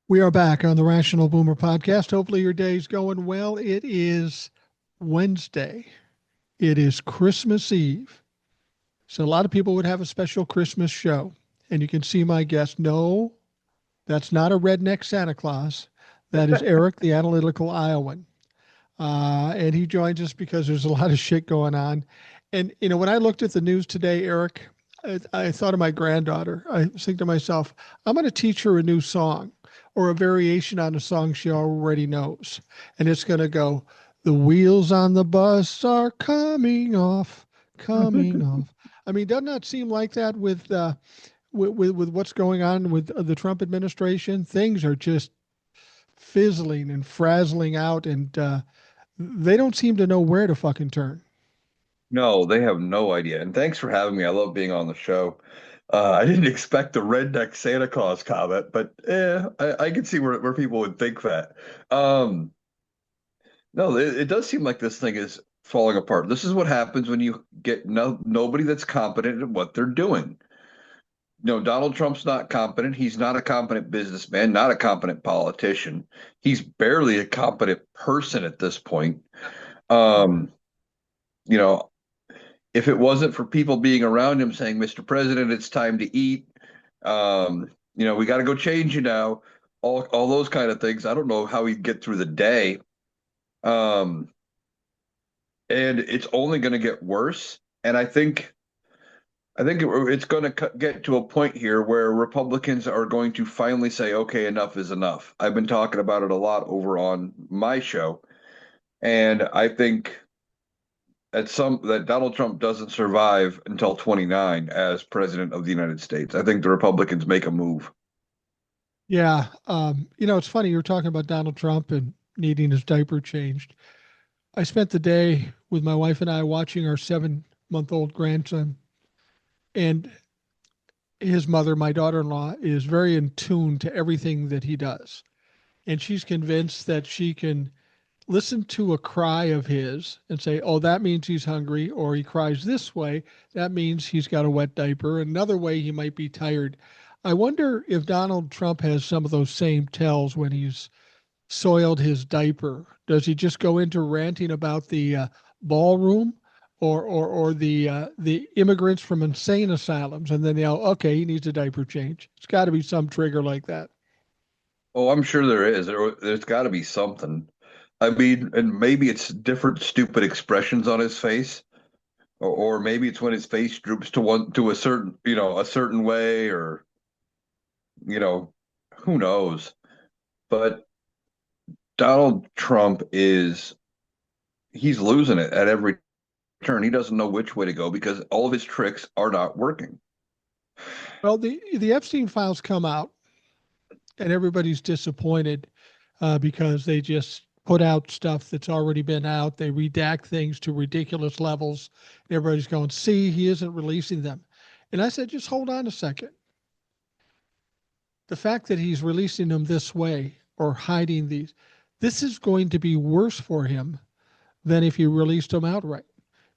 We are back on the Rational Boomer podcast. Hopefully, your day's going well. It is Wednesday. It is Christmas Eve. So, a lot of people would have a special Christmas show. And you can see my guest. No, that's not a redneck Santa Claus. That is Eric, the analytical Iowan. And he joins us because there's a lot of shit going on. And, when I looked at the news today, Eric, I thought of my granddaughter. I think to myself, I'm going to teach her a new song or a variation on a song she already knows. And it's going to go, the wheels on the bus are coming off, coming off. I mean, doesn't that seem like that with what's going on with the Trump administration? Things are just fizzling and frazzling out, and they don't seem to know where to fucking turn. No, they have no idea. And thanks for having me. I love being on the show. I didn't expect the redneck Santa Claus comment, but I can see where people would think that. Um, no, it does seem like this thing is falling apart. This is what happens when you get nobody that's competent at what they're doing. No, Donald Trump's not competent. He's not a competent businessman, not a competent politician. He's barely a competent person at this point. Um, you know, if it wasn't for people being around him saying, Mr. President, it's time to eat, we got to go change you now, all those kind of things. I don't know how he'd get through the day. Um, and it's only going to get worse. And I think it's going to get to a point here where Republicans are going to finally say, okay, enough is enough. I've been talking about it a lot over on my show, and I think that Donald Trump doesn't survive until 29 as president of the United States. I think the Republicans make a move. Yeah. It's funny. You were talking about Donald Trump and needing his diaper changed. I spent the day with my wife and I watching our 7-month-old grandson, and his mother, my daughter in law, is very in tune to everything that he does. And she's convinced that she can listen to a cry of his and say, oh, that means he's hungry, or he cries this way. That means he's got a wet diaper. Another way, he might be tired. I wonder if Donald Trump has some of those same tells when he's soiled his diaper. Does he just go into ranting about the ballroom or the immigrants from insane asylums, and then okay, he needs a diaper change? It's got to be some trigger like that. Oh, I'm sure there is. There's got to be something. I mean, and maybe it's different stupid expressions on his face, or maybe it's when his face droops to a certain way, or you know, who knows. But Donald Trump he's losing it at every turn. He doesn't know which way to go because all of his tricks are not working. Well, the Epstein files come out, and everybody's disappointed because they just put out stuff that's already been out. They redact things to ridiculous levels. Everybody's going, see, he isn't releasing them. And I said, just hold on a second. The fact that he's releasing them this way or hiding these, this is going to be worse for him than if you released them outright,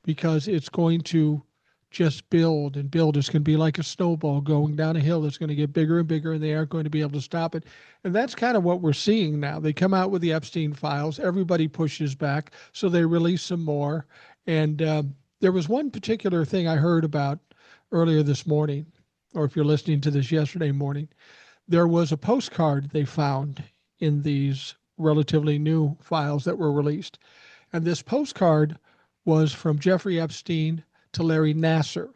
because it's going to just build and build. It's going to be like a snowball going down a hill. It's going to get bigger and bigger, and they aren't going to be able to stop it. And that's kind of what we're seeing now. They come out with the Epstein files. Everybody pushes back, so they release some more. And there was one particular thing I heard about earlier this morning, or if you're listening to this yesterday morning, there was a postcard they found in these relatively new files that were released. And this postcard was from Jeffrey Epstein to Larry Nassar.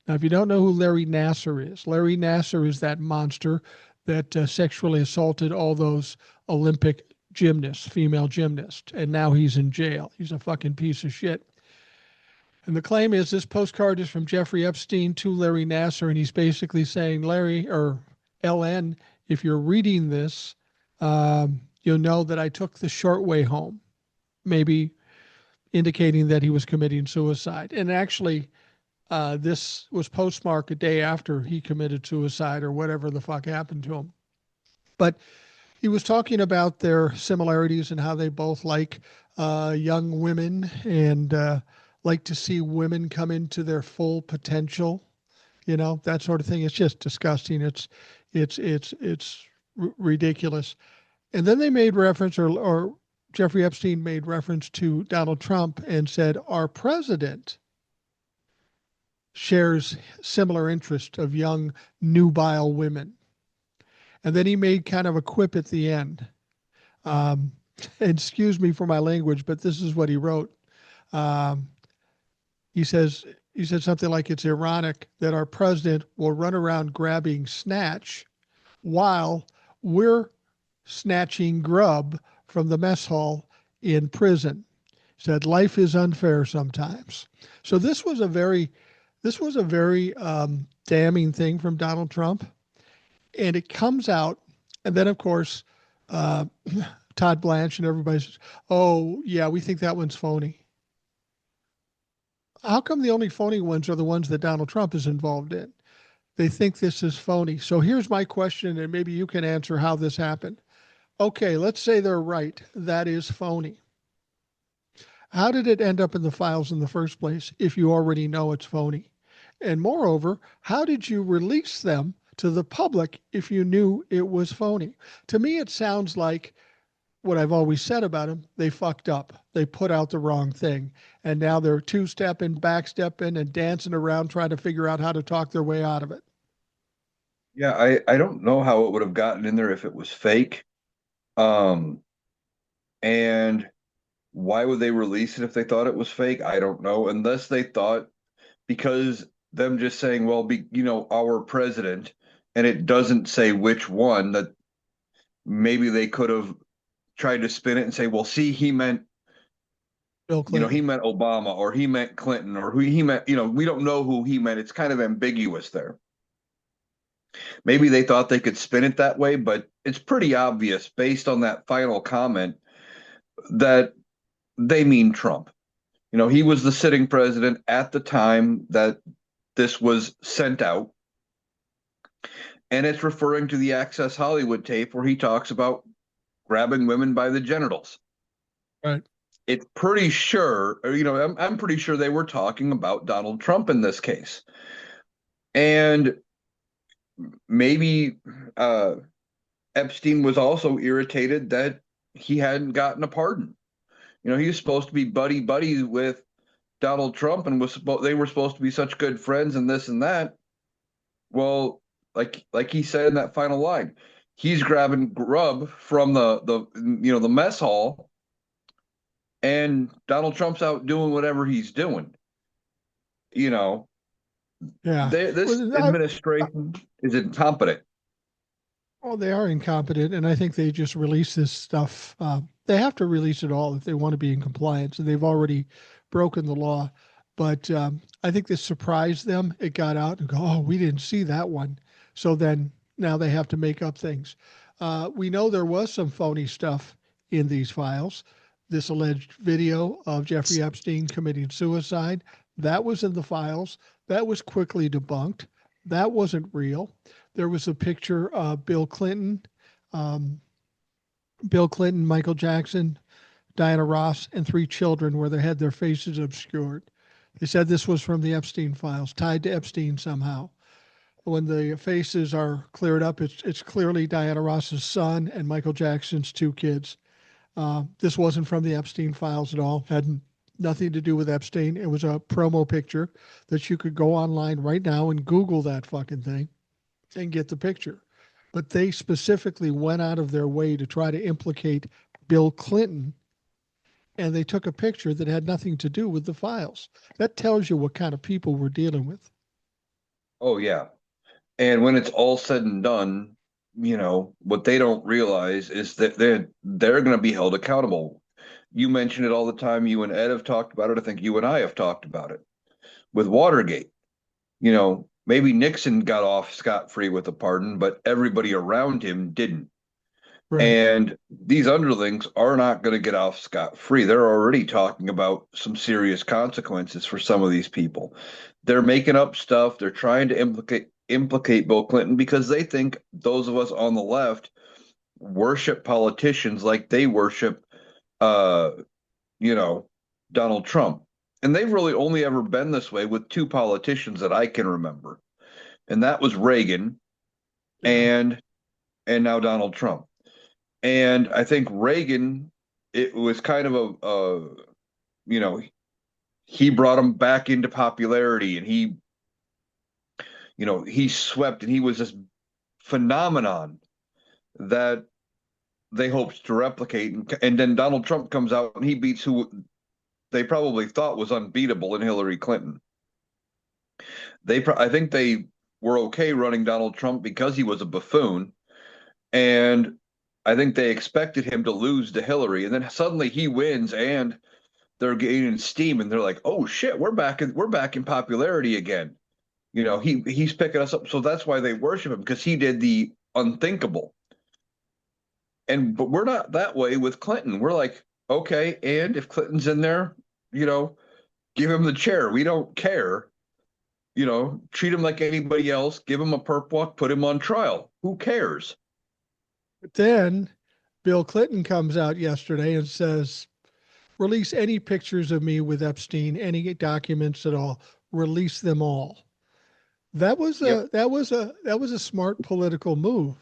Now, if you don't know who Larry Nassar is, Larry Nassar is that monster that sexually assaulted all those Olympic gymnasts, female gymnasts, and now he's in jail. He's a fucking piece of shit. And the claim is this postcard is from Jeffrey Epstein to Larry Nassar, and he's basically saying, Larry, or LN, if you're reading this, you'll know that I took the short way home, maybe indicating that he was committing suicide. And actually, this was postmarked a day after he committed suicide or whatever the fuck happened to him. But he was talking about their similarities and how they both like young women and like to see women come into their full potential. that sort of thing. It's just disgusting. It's ridiculous. And then they made reference, or Jeffrey Epstein made reference to Donald Trump and said, our president shares similar interest of young nubile women. And then he made kind of a quip at the end. Um, excuse me for my language, but this is what he wrote. Um, he says he said something like, it's ironic that our president will run around grabbing snatch while we're snatching grub from the mess hall in prison. He said life is unfair sometimes. So this was a very damning thing from Donald Trump, and it comes out, and then of course uh, Todd Blanche and everybody says, "Oh yeah, we think that one's phony." How come the only phony ones are the ones that Donald Trump is involved in? They think this is phony. So here's my question, and maybe you can answer how this happened. Okay, let's say they're right. That is phony. How did it end up in the files in the first place if you already know it's phony? And moreover, how did you release them to the public if you knew it was phony? To me, it sounds like what I've always said about them. They fucked up. They put out the wrong thing. And now they're two stepping, backstepping, and dancing around trying to figure out how to talk their way out of it. Yeah, I don't know how it would have gotten in there if it was fake. Um, and why would they release it if they thought it was fake? I don't know, unless they thought because them just saying, well, our president, and it doesn't say which one, that maybe they could have tried to spin it and say, well, see, Bill he Clinton. meant Obama or he meant Clinton or who he meant, we don't know who he meant. It's kind of ambiguous there. Maybe they thought they could spin it that way, but it's pretty obvious based on that final comment that they mean Trump. He was the sitting president at the time that this was sent out. And it's referring to the Access Hollywood tape where he talks about grabbing women by the genitals. Right. It's pretty sure, I'm pretty sure they were talking about Donald Trump in this case. And maybe Epstein was also irritated that he hadn't gotten a pardon. He was supposed to be buddy buddy with Donald Trump, and they were supposed to be such good friends and this and that. Well, like he said in that final line, he's grabbing grub from the mess hall, and Donald Trump's out doing whatever he's doing. You know, Yeah. this Well, administration is incompetent. well, they are incompetent, and I think they just release this stuff. They have to release it all if they want to be in compliance, and they've already broken the law. But I think this surprised them. It got out and go, oh, we didn't see that one. So then now they have to make up things. We know there was some phony stuff in these files. This alleged video of Jeffrey Epstein committing suicide, that was in the files. That was quickly debunked. That wasn't real. There was a picture of um, Bill Clinton, Michael Jackson, Diana Ross, and three children where they had their faces obscured. They said this was from the Epstein files, tied to Epstein somehow. When the faces are cleared up, it's clearly Diana Ross's son and Michael Jackson's two kids. This wasn't from the Epstein files at all. Had nothing to do with Epstein. It was a promo picture that you could go online right now and Google that fucking thing and get the picture. But they specifically went out of their way to try to implicate Bill Clinton, and they took a picture that had nothing to do with the files. That tells you what kind of people we're dealing with. Oh yeah. And when it's all said and done, what they don't realize is that they're going to be held accountable. You mention it all the time. You and Ed have talked about it. I think you and I have talked about it with Watergate. Maybe Nixon got off scot-free with a pardon, but everybody around him didn't. Right. And these underlings are not going to get off scot-free. They're already talking about some serious consequences for some of these people. They're making up stuff. They're trying to implicate Bill Clinton because they think those of us on the left worship politicians like they worship uh, Donald Trump. And they've really only ever been this way with two politicians that I can remember. and that was Reagan Yeah. and now Donald Trump. And I think Reagan, it was kind of a you know, he brought him back into popularity, and he swept, and he was this phenomenon that they hoped to replicate. And then Donald Trump comes out and he beats who they probably thought was unbeatable in Hillary Clinton. I think they were okay running Donald Trump because he was a buffoon, and I think they expected him to lose to Hillary, and then suddenly he wins, and they're gaining steam, and they're like, "Oh shit, we're back in popularity again." He's picking us up, so that's why they worship him, because he did the unthinkable. But we're not that way with Clinton. We're like, okay, and if Clinton's in there, you know, give him the chair. We don't care. Treat him like anybody else. Give him a perp walk. Put him on trial. Who cares? But then Bill Clinton comes out yesterday and says, release any pictures of me with Epstein, any documents at all, release them all. That was Yep. a smart political move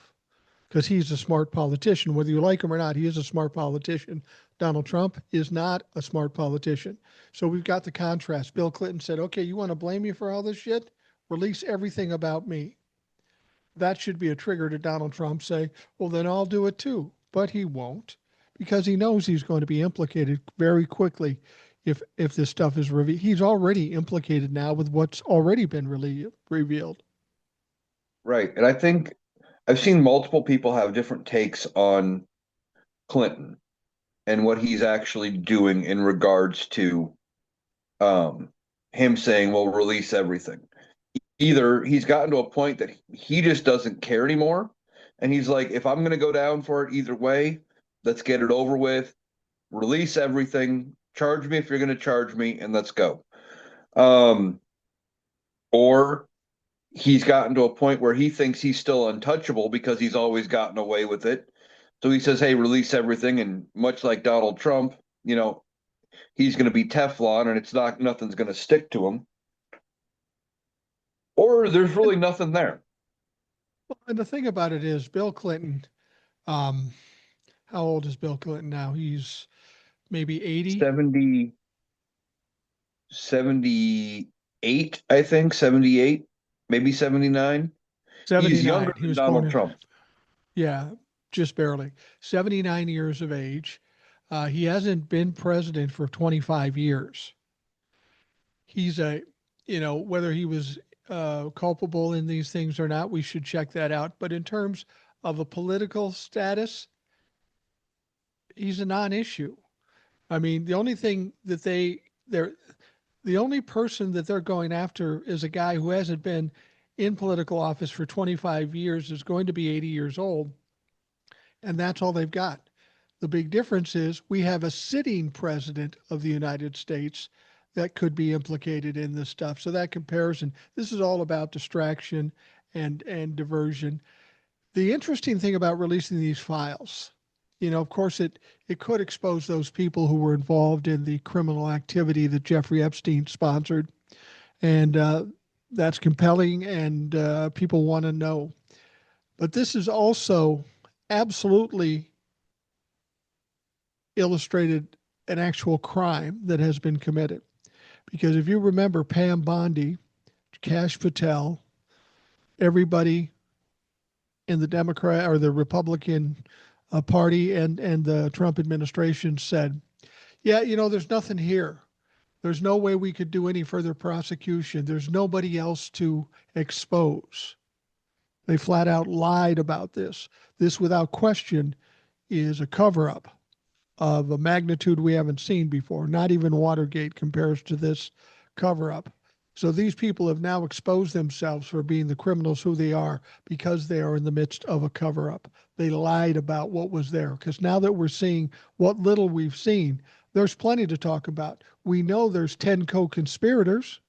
because he's a smart politician. Whether you like him or not, he is a smart politician. Donald Trump is not a smart politician. So we've got the contrast. Bill Clinton said, okay, you want to blame me for all this shit? Release everything about me. That should be a trigger to Donald Trump say, well, then I'll do it too. But he won't because he knows he's going to be implicated very quickly if this stuff is revealed. He's already implicated now with what's already been revealed. Right. And I think I've seen multiple people have different takes on Clinton and what he's actually doing in regards to um, him saying, "Well, release everything." Either he's gotten to a point that he just doesn't care anymore, and he's like, "If I'm going to go down for it either way, let's get it over with. Release everything. Charge me if you're going to charge me, and let's go." Um, or he's gotten to a point where he thinks he's still untouchable because he's always gotten away with it. So he says, "Hey, release everything." And much like Donald Trump, he's going to be Teflon, and nothing's going to stick to him. Or there's really nothing there. And the thing about it is, Bill Clinton, um, how old is Bill Clinton now? He's maybe 80, 70, 78, I think, 78, maybe 79. He's younger 79. He than was born Donald in, Trump. yeah, just barely. 79 years of age. He hasn't been president for 25 years. He's whether he was culpable in these things or not, we should check that out. But in terms of a political status, he's a non-issue. I mean, the only thing that they're the only person that they're going after is a guy who hasn't been in political office for 25 years, is going to be 80 years old, and that's all they've got. The big difference is we have a sitting president of the United States that could be implicated in this stuff. So that comparison, this is all about distraction and diversion. The interesting thing about releasing these files, of course, it could expose those people who were involved in the criminal activity that Jeffrey Epstein sponsored, and that's compelling, and people want to know. But this is also absolutely illustrated an actual crime that has been committed. Because if you remember Pam Bondi, Kash Patel, everybody in the Democrat or the Republican Party and the Trump administration said, yeah, there's nothing here. There's no way we could do any further prosecution. There's nobody else to expose. They flat out lied about this. This, without question, is a cover up of a magnitude we haven't seen before. Not even Watergate compares to this cover up. So these people have now exposed themselves for being the criminals who they are because they are in the midst of a cover up. They lied about what was there because now that we're seeing what little we've seen, there's plenty to talk about. We know there's 10 co-conspirators,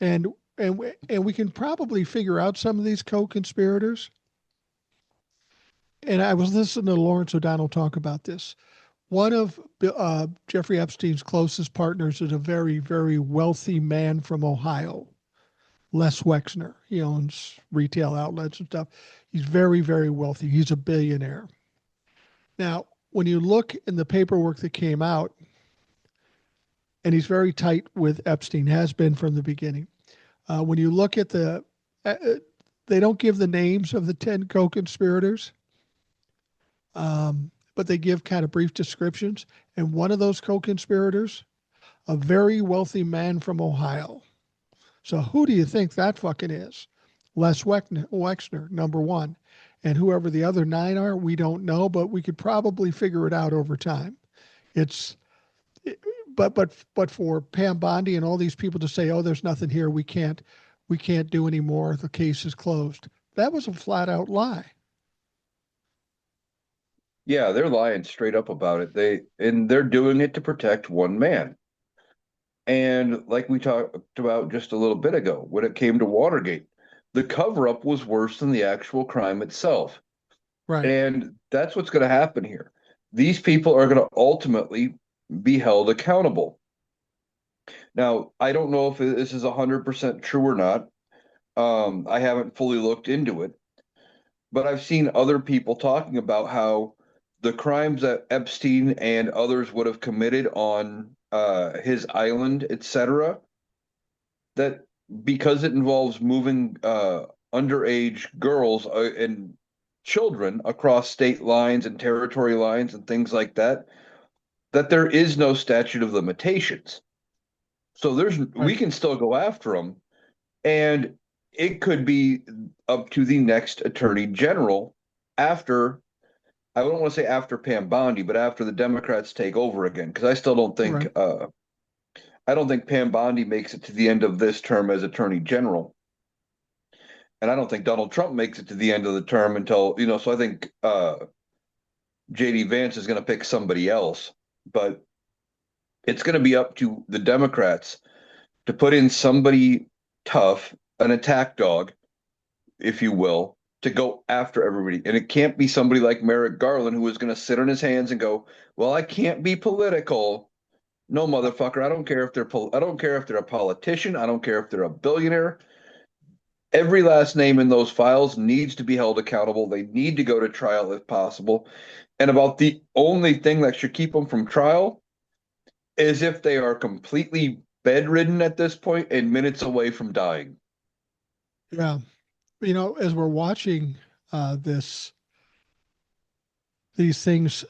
and we can probably figure out some of these co-conspirators. And I was listening to Lawrence O'Donnell talk about this. One of Jeffrey Epstein's closest partners is a very, very wealthy man from Ohio. Les Wexner. He owns retail outlets and stuff. He's very, very wealthy. He's a billionaire. Now, when you look in the paperwork that came out, and he's very tight with Epstein, has been from the beginning. When you look at they don't give the names of the 10 co conspirators, but they give kind of brief descriptions. And one of those co conspirators, a very wealthy man from Ohio. So who do you think that fucking is? Les Wexner, number one. And whoever the other nine are, we don't know, but we could probably figure it out over time. It's but for Pam Bondi and all these people to say, "Oh, there's nothing here. We can't do any more. The case is closed." That was a flat out lie. Yeah, they're lying straight up about it. They're doing it to protect one man. And like we talked about just a little bit ago, when it came to Watergate, the cover up was worse than the actual crime itself. Right. And that's what's going to happen here. These people are going to ultimately be held accountable. Now, I don't know if this is 100% true or not. I haven't fully looked into it, but I've seen other people talking about how the crimes that Epstein and others would have committed on his island, etc., that because it involves moving underage girls and children across state lines and territory lines and things like that, that there is no statute of limitations. So we Right. can still go after them, and it could be up to the next attorney general after. I don't want to say after Pam Bondi, but after the Democrats take over again, because I still don't think Right. I don't think Pam Bondi makes it to the end of this term as Attorney General, and I don't think Donald Trump makes it to the end of the term until So I think JD Vance is going to pick somebody else, but it's going to be up to the Democrats to put in somebody tough, an attack dog, if you will, to go after everybody. And it can't be somebody like Merrick Garland who is going to sit on his hands and go, "Well, I can't be political." No, motherfucker. I don't care if they're a politician. I don't care if they're a billionaire. Every last name in those files needs to be held accountable. They need to go to trial if possible. And about the only thing that should keep them from trial is if they are completely bedridden at this point and minutes away from dying. Yeah. As we're watching this, these things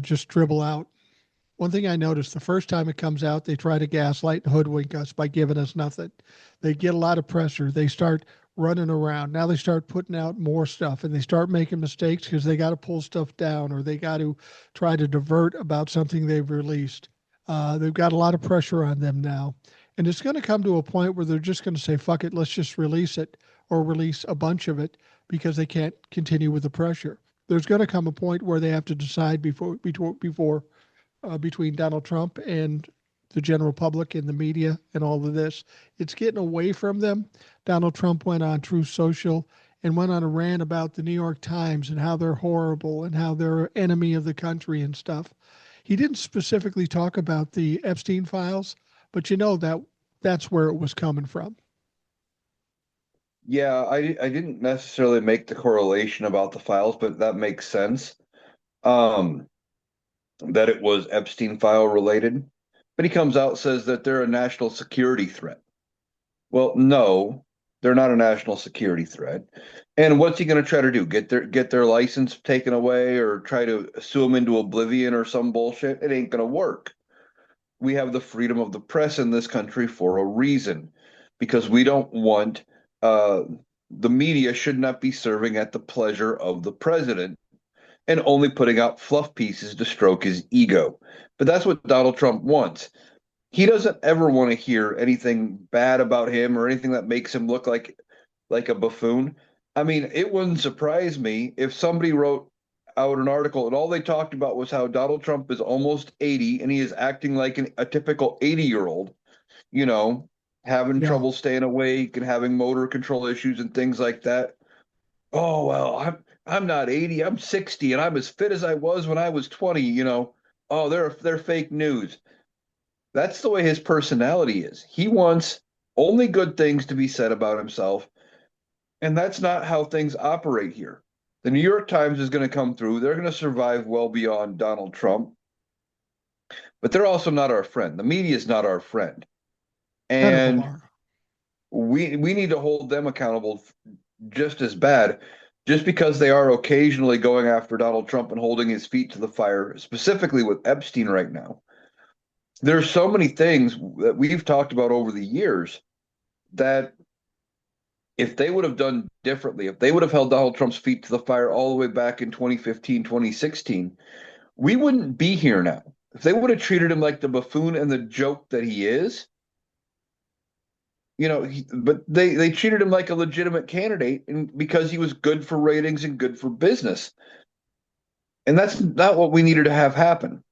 just dribble out. One thing I noticed the first time it comes out, they try to gaslight and hoodwink us by giving us nothing. They get a lot of pressure. They start running around. Now they start putting out more stuff and they start making mistakes because they got to pull stuff down or they got to try to divert about something they've released. They've got a lot of pressure on them now. And it's going to come to a point where they're just going to say, fuck it, let's just release it or release a bunch of it because they can't continue with the pressure. There's going to come a point where they have to decide before between Donald Trump and the general public and the media and all of this. It's getting away from them. Donald Trump went on Truth Social and went on a rant about the New York Times and how they're horrible and how they're an enemy of the country and stuff. He didn't specifically talk about the Epstein files, but that's where it was coming from. Yeah, I didn't necessarily make the correlation about the files, but that makes sense. Um, that it was Epstein file related. But he comes out and says that they're a national security threat. Well, no, they're not a national security threat. And what's he going to try to do? Get their license taken away or try to sue them into oblivion or some bullshit? It ain't going to work. We have the freedom of the press in this country for a reason, because we don't want uh, the media should not be serving at the pleasure of the president and only putting out fluff pieces to stroke his ego. But that's what Donald Trump wants. He doesn't ever want to hear anything bad about him or anything that makes him look like a buffoon. I mean, it wouldn't surprise me if somebody wrote out an article and all they talked about was how Donald Trump is almost 80 and he is acting like a typical 80-year-old, you know, having Yeah. trouble staying awake and having motor control issues and things like that. Oh, well, I'm not 80, I'm 60 and I'm as fit as I was when I was 20. Oh, they're fake news. That's the way his personality is. He wants only good things to be said about himself. And that's not how things operate here. The New York Times is going to come through. They're going to survive well beyond Donald Trump, but they're also not our friend. The media is not our friend. None of them And are. we need to hold them accountable just as bad, just because they are occasionally going after Donald Trump and holding his feet to the fire, specifically with Epstein right now. There's so many things that we've talked about over the years that if they would have done differently, if they would have held Donald Trump's feet to the fire all the way back in 2015, 2016, we wouldn't be here now. If they would have treated him like the buffoon and the joke that he is, but they treated him like a legitimate candidate and because he was good for ratings and good for business. And that's not what we needed to have happen.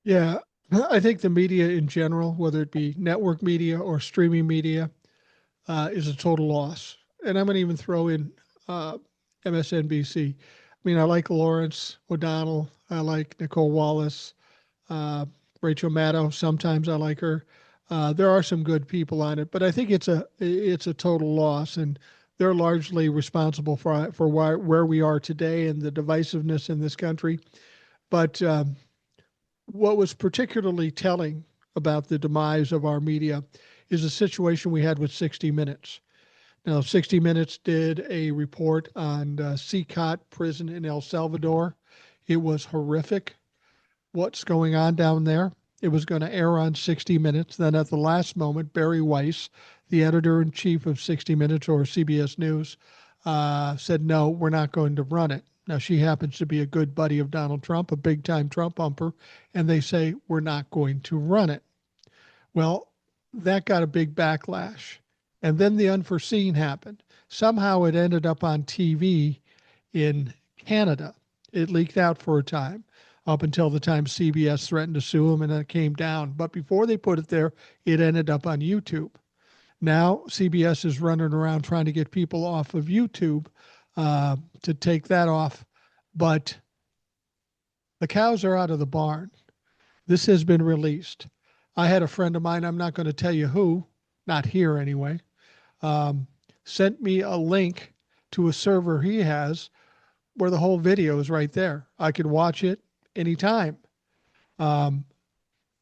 Yeah. I think the media in general, whether it be network media or streaming media, is a total loss. And I'm going to even throw in uh, MSNBC. I mean, I like Lawrence O'Donnell. I like Nicole Wallace, uh, Rachel Maddow. Sometimes I like her. There are some good people on it, but I think it's a total loss, and they're largely responsible for where we are today and the divisiveness in this country. But what was particularly telling about the demise of our media is the situation we had with 60 Minutes. Now, 60 Minutes did a report on CCOT prison in El Salvador. It was horrific what's going on down there. It was going to air on 60 Minutes. Then at the last moment, Barry Weiss, the editor in chief of 60 Minutes or CBS News, said, no, we're not going to run it. Now, she happens to be a good buddy of Donald Trump, a big time Trump bumper, and they say, we're not going to run it. Well, that got a big backlash. And then the unforeseen happened. Somehow it ended up on TV in Canada. It leaked out for a time, up until the time CBS threatened to sue them and then it came down. But before they put it there, it ended up on YouTube. Now CBS is running around trying to get people off of YouTube to take that off. But the cows are out of the barn. This has been released. I had a friend of mine, I'm not going to tell you who, not here anyway, um, sent me a link to a server he has where the whole video is right there. I could watch it anytime. Um,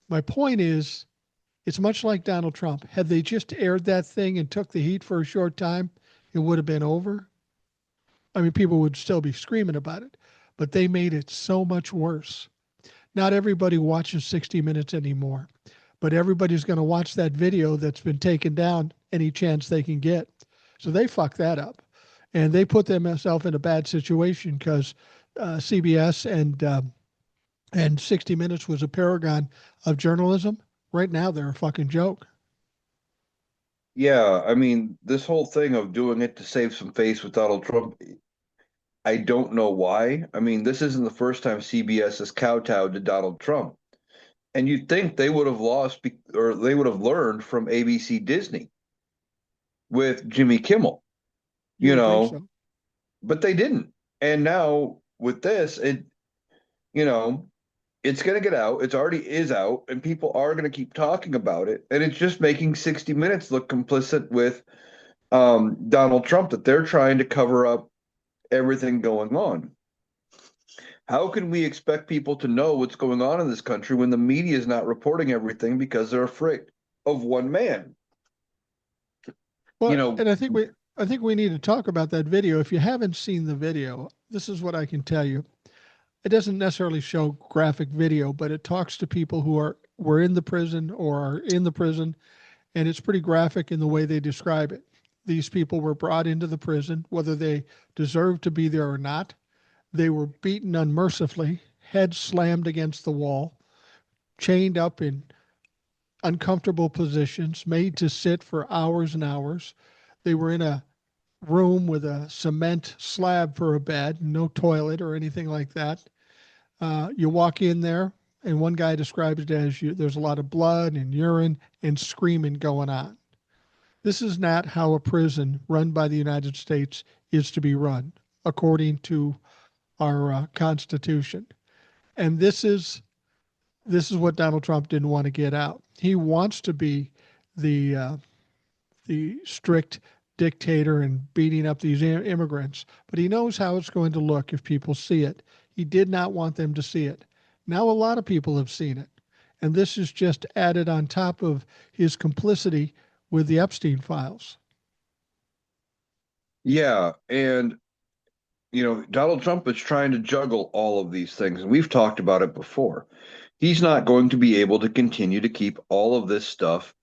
my point is, it's much like Donald Trump. Had they just aired that thing and took the heat for a short time, it would have been over. I mean, people would still be screaming about it, but they made it so much worse. Not everybody watches 60 Minutes anymore, but everybody's going to watch that video that's been taken down any chance they can get. So they fuck that up. And they put themselves in a bad situation because CBS and 60 Minutes was a paragon of journalism. Right now, they're a fucking joke. Yeah, I mean, this whole thing of doing it to save some face with Donald Trump, I don't know why. I mean, this isn't the first time CBS has kowtowed to Donald Trump. And you'd think they would have or they would have learned from ABC Disney with Jimmy Kimmel, You you would think know, so. but they didn't. And now with this, you know, it's going to get out. It's already is out, and people are going to keep talking about it. And it's just making 60 Minutes look complicit with Donald Trump, that they're trying to cover up everything going on. How can we expect people to know what's going on in this country when the media is not reporting everything because they're afraid of one man? You Well, know, and I think we need to talk about that video. If you haven't seen the video, this is what I can tell you. It doesn't necessarily show graphic video, but it talks to people who were in the prison or are in the prison, and it's pretty graphic in the way they describe it. These people were brought into the prison, whether they deserved to be there or not. They were beaten unmercifully, heads slammed against the wall, chained up in uncomfortable positions, made to sit for hours and hours. They were in a room with a cement slab for a bed, no toilet or anything like that. You walk in there, and one guy describes it as there's a lot of blood and urine and screaming going on. This is not how a prison run by the United States is to be run, according to our Constitution. And this is what Donald Trump didn't want to get out. He wants to be the the strict dictator and beating up these immigrants, but he knows how it's going to look if people see it. He did not want them to see it. Now a lot of people have seen it. And this is just added on top of his complicity with the Epstein files. Yeah, and Donald Trump is trying to juggle all of these things, and we've talked about it before. He's not going to be able to continue to keep all of this stuff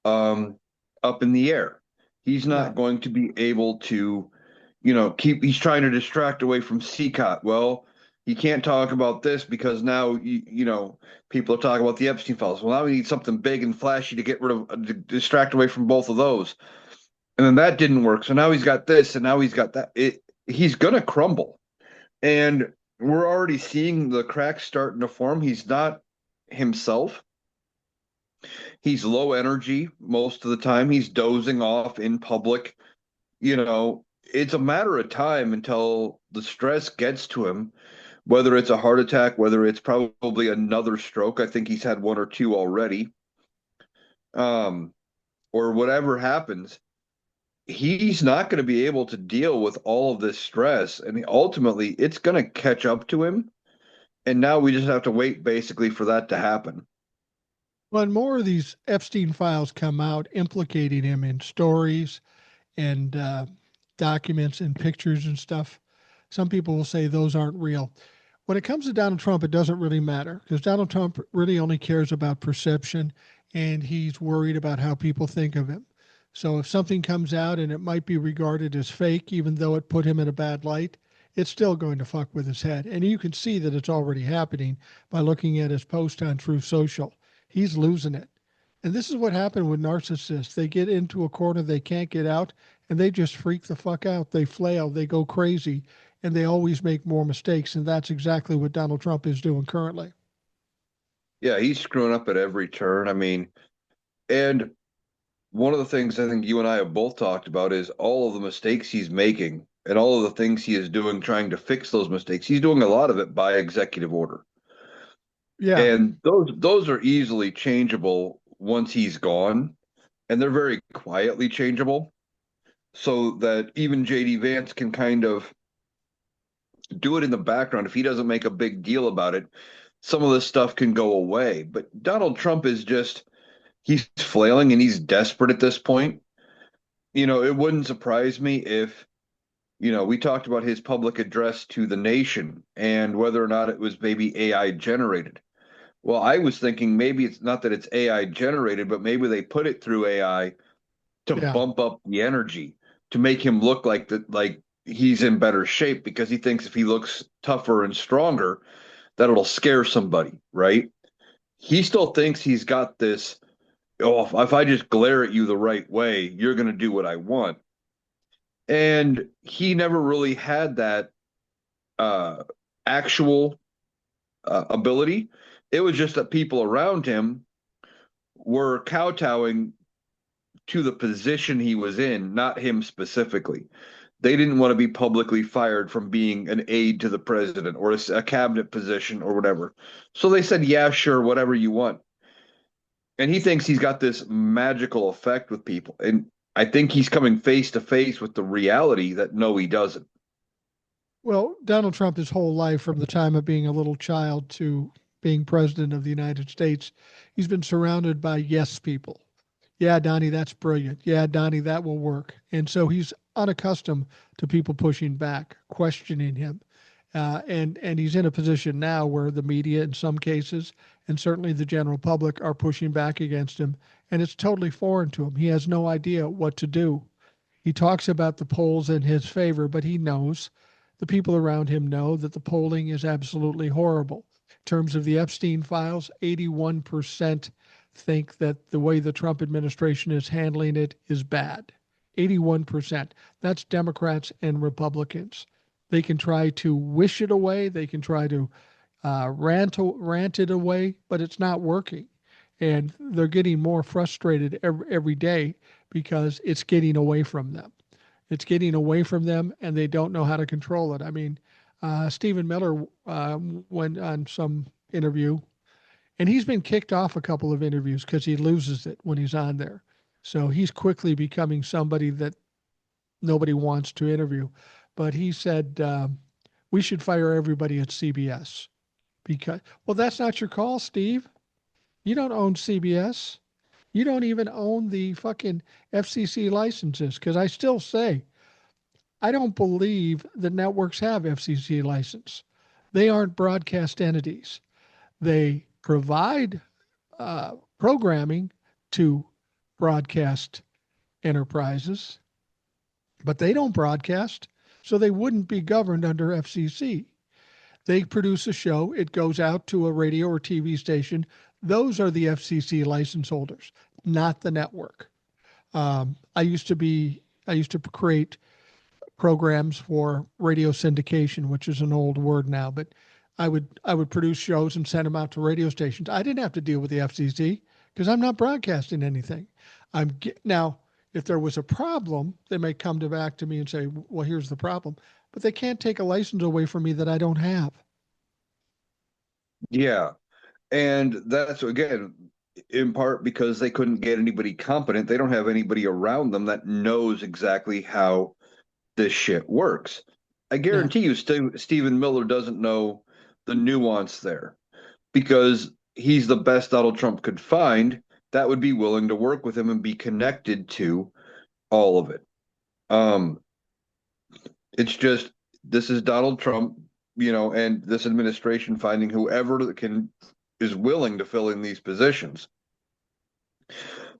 um, up in the air. He's not No. going to be able to, he's trying to distract away from CCOT. Well, he can't talk about this because now, people are talking about the Epstein files. Well, now we need something big and flashy to get rid of, to distract away from both of those. And then that didn't work. So now he's got this and now he's got that. He's going to crumble. And we're already seeing the cracks starting to form. He's not himself. He's low energy most of the time. He's dozing off in public. It's a matter of time until the stress gets to him, whether it's a heart attack, whether it's probably another stroke. I think he's had one or two already. Um, or whatever happens, he's not going to be able to deal with all of this stress. And ultimately, it's going to catch up to him. And now we just have to wait basically for that to happen. When more of these Epstein files come out implicating him in stories and documents and pictures and stuff, some people will say those aren't real. When it comes to Donald Trump, it doesn't really matter because Donald Trump really only cares about perception and he's worried about how people think of him. So if something comes out and it might be regarded as fake, even though it put him in a bad light, it's still going to fuck with his head. And you can see that it's already happening by looking at his post on Truth Social. He's losing it. And this is what happened with narcissists. They get into a corner they can't get out and they just freak the fuck out. They flail, they go crazy, and they always make more mistakes. And that's exactly what Donald Trump is doing currently. Yeah, he's screwing up at every turn. I mean, and one of the things I think you and I have both talked about is all of the mistakes he's making and all of the things he is doing trying to fix those mistakes. He's doing a lot of it by executive order. Yeah. And those are easily changeable once he's gone, and they're very quietly changeable so that even JD Vance can kind of do it in the background. If he doesn't make a big deal about it, some of this stuff can go away. But Donald Trump is just, he's flailing and he's desperate at this point. It wouldn't surprise me if, we talked about his public address to the nation and whether or not it was maybe AI generated. Well, I was thinking maybe it's not that it's AI generated, but maybe they put it through AI to Yeah. bump up the energy, to make him look like he's in better shape because he thinks if he looks tougher and stronger, that it'll scare somebody, right? He still thinks he's got this, oh, if I just glare at you the right way, you're going to do what I want. And he never really had that uh, actual ability. It was just that people around him were kowtowing to the position he was in, not him specifically. They didn't want to be publicly fired from being an aide to the president or a cabinet position or whatever. So they said, yeah, sure, whatever you want. And he thinks he's got this magical effect with people. And I think he's coming face to face with the reality that no, he doesn't. Well, Donald Trump, his whole life, from the time of being a little child to being president of the United States, he's been surrounded by yes people. Yeah, Donnie, that's brilliant. Yeah, Donnie, that will work. And so he's unaccustomed to people pushing back, questioning him. And he's in a position now where the media, in some cases, and certainly the general public, are pushing back against him. And it's totally foreign to him. He has no idea what to do. He talks about the polls in his favor, but he knows, the people around him know, that the polling is absolutely horrible. In terms of the Epstein files, 81% think that the way the Trump administration is handling it is bad. 81%. That's Democrats and Republicans. They can try to wish it away, they can try to rant it away, but it's not working. And they're getting more frustrated every day because it's getting away from them. It's getting away from them, and they don't know how to control it. I mean, Stephen Miller went on some interview, and he's been kicked off a couple of interviews because he loses it when he's on there. So he's quickly becoming somebody that nobody wants to interview. But he said, we should fire everybody at CBS because, well, that's not your call, Steve. You don't own CBS. You don't even own the fucking FCC licenses. Because I still say, I don't believe the networks have FCC license. They aren't broadcast entities. They provide programming to broadcast enterprises, but they don't broadcast, so they wouldn't be governed under FCC. They produce a show, it goes out to a radio or TV station. Those are the FCC license holders, not the network. I used to create programs for radio syndication, which is an old word now, but I would produce shows and send them out to radio stations. I didn't have to deal with the FCC because I'm not broadcasting anything. Now, if there was a problem, they may come back to me and say, "Well, here's the problem," but they can't take a license away from me that I don't have. Yeah. And that's again, in part because they couldn't get anybody competent. They don't have anybody around them that knows exactly how this shit works. I No, guarantee you, Stephen Miller doesn't know the nuance there because he's the best Donald Trump could find that would be willing to work with him and be connected to all of it. Um, it's just this is Donald Trump, and this administration finding whoever that can is willing to fill in these positions.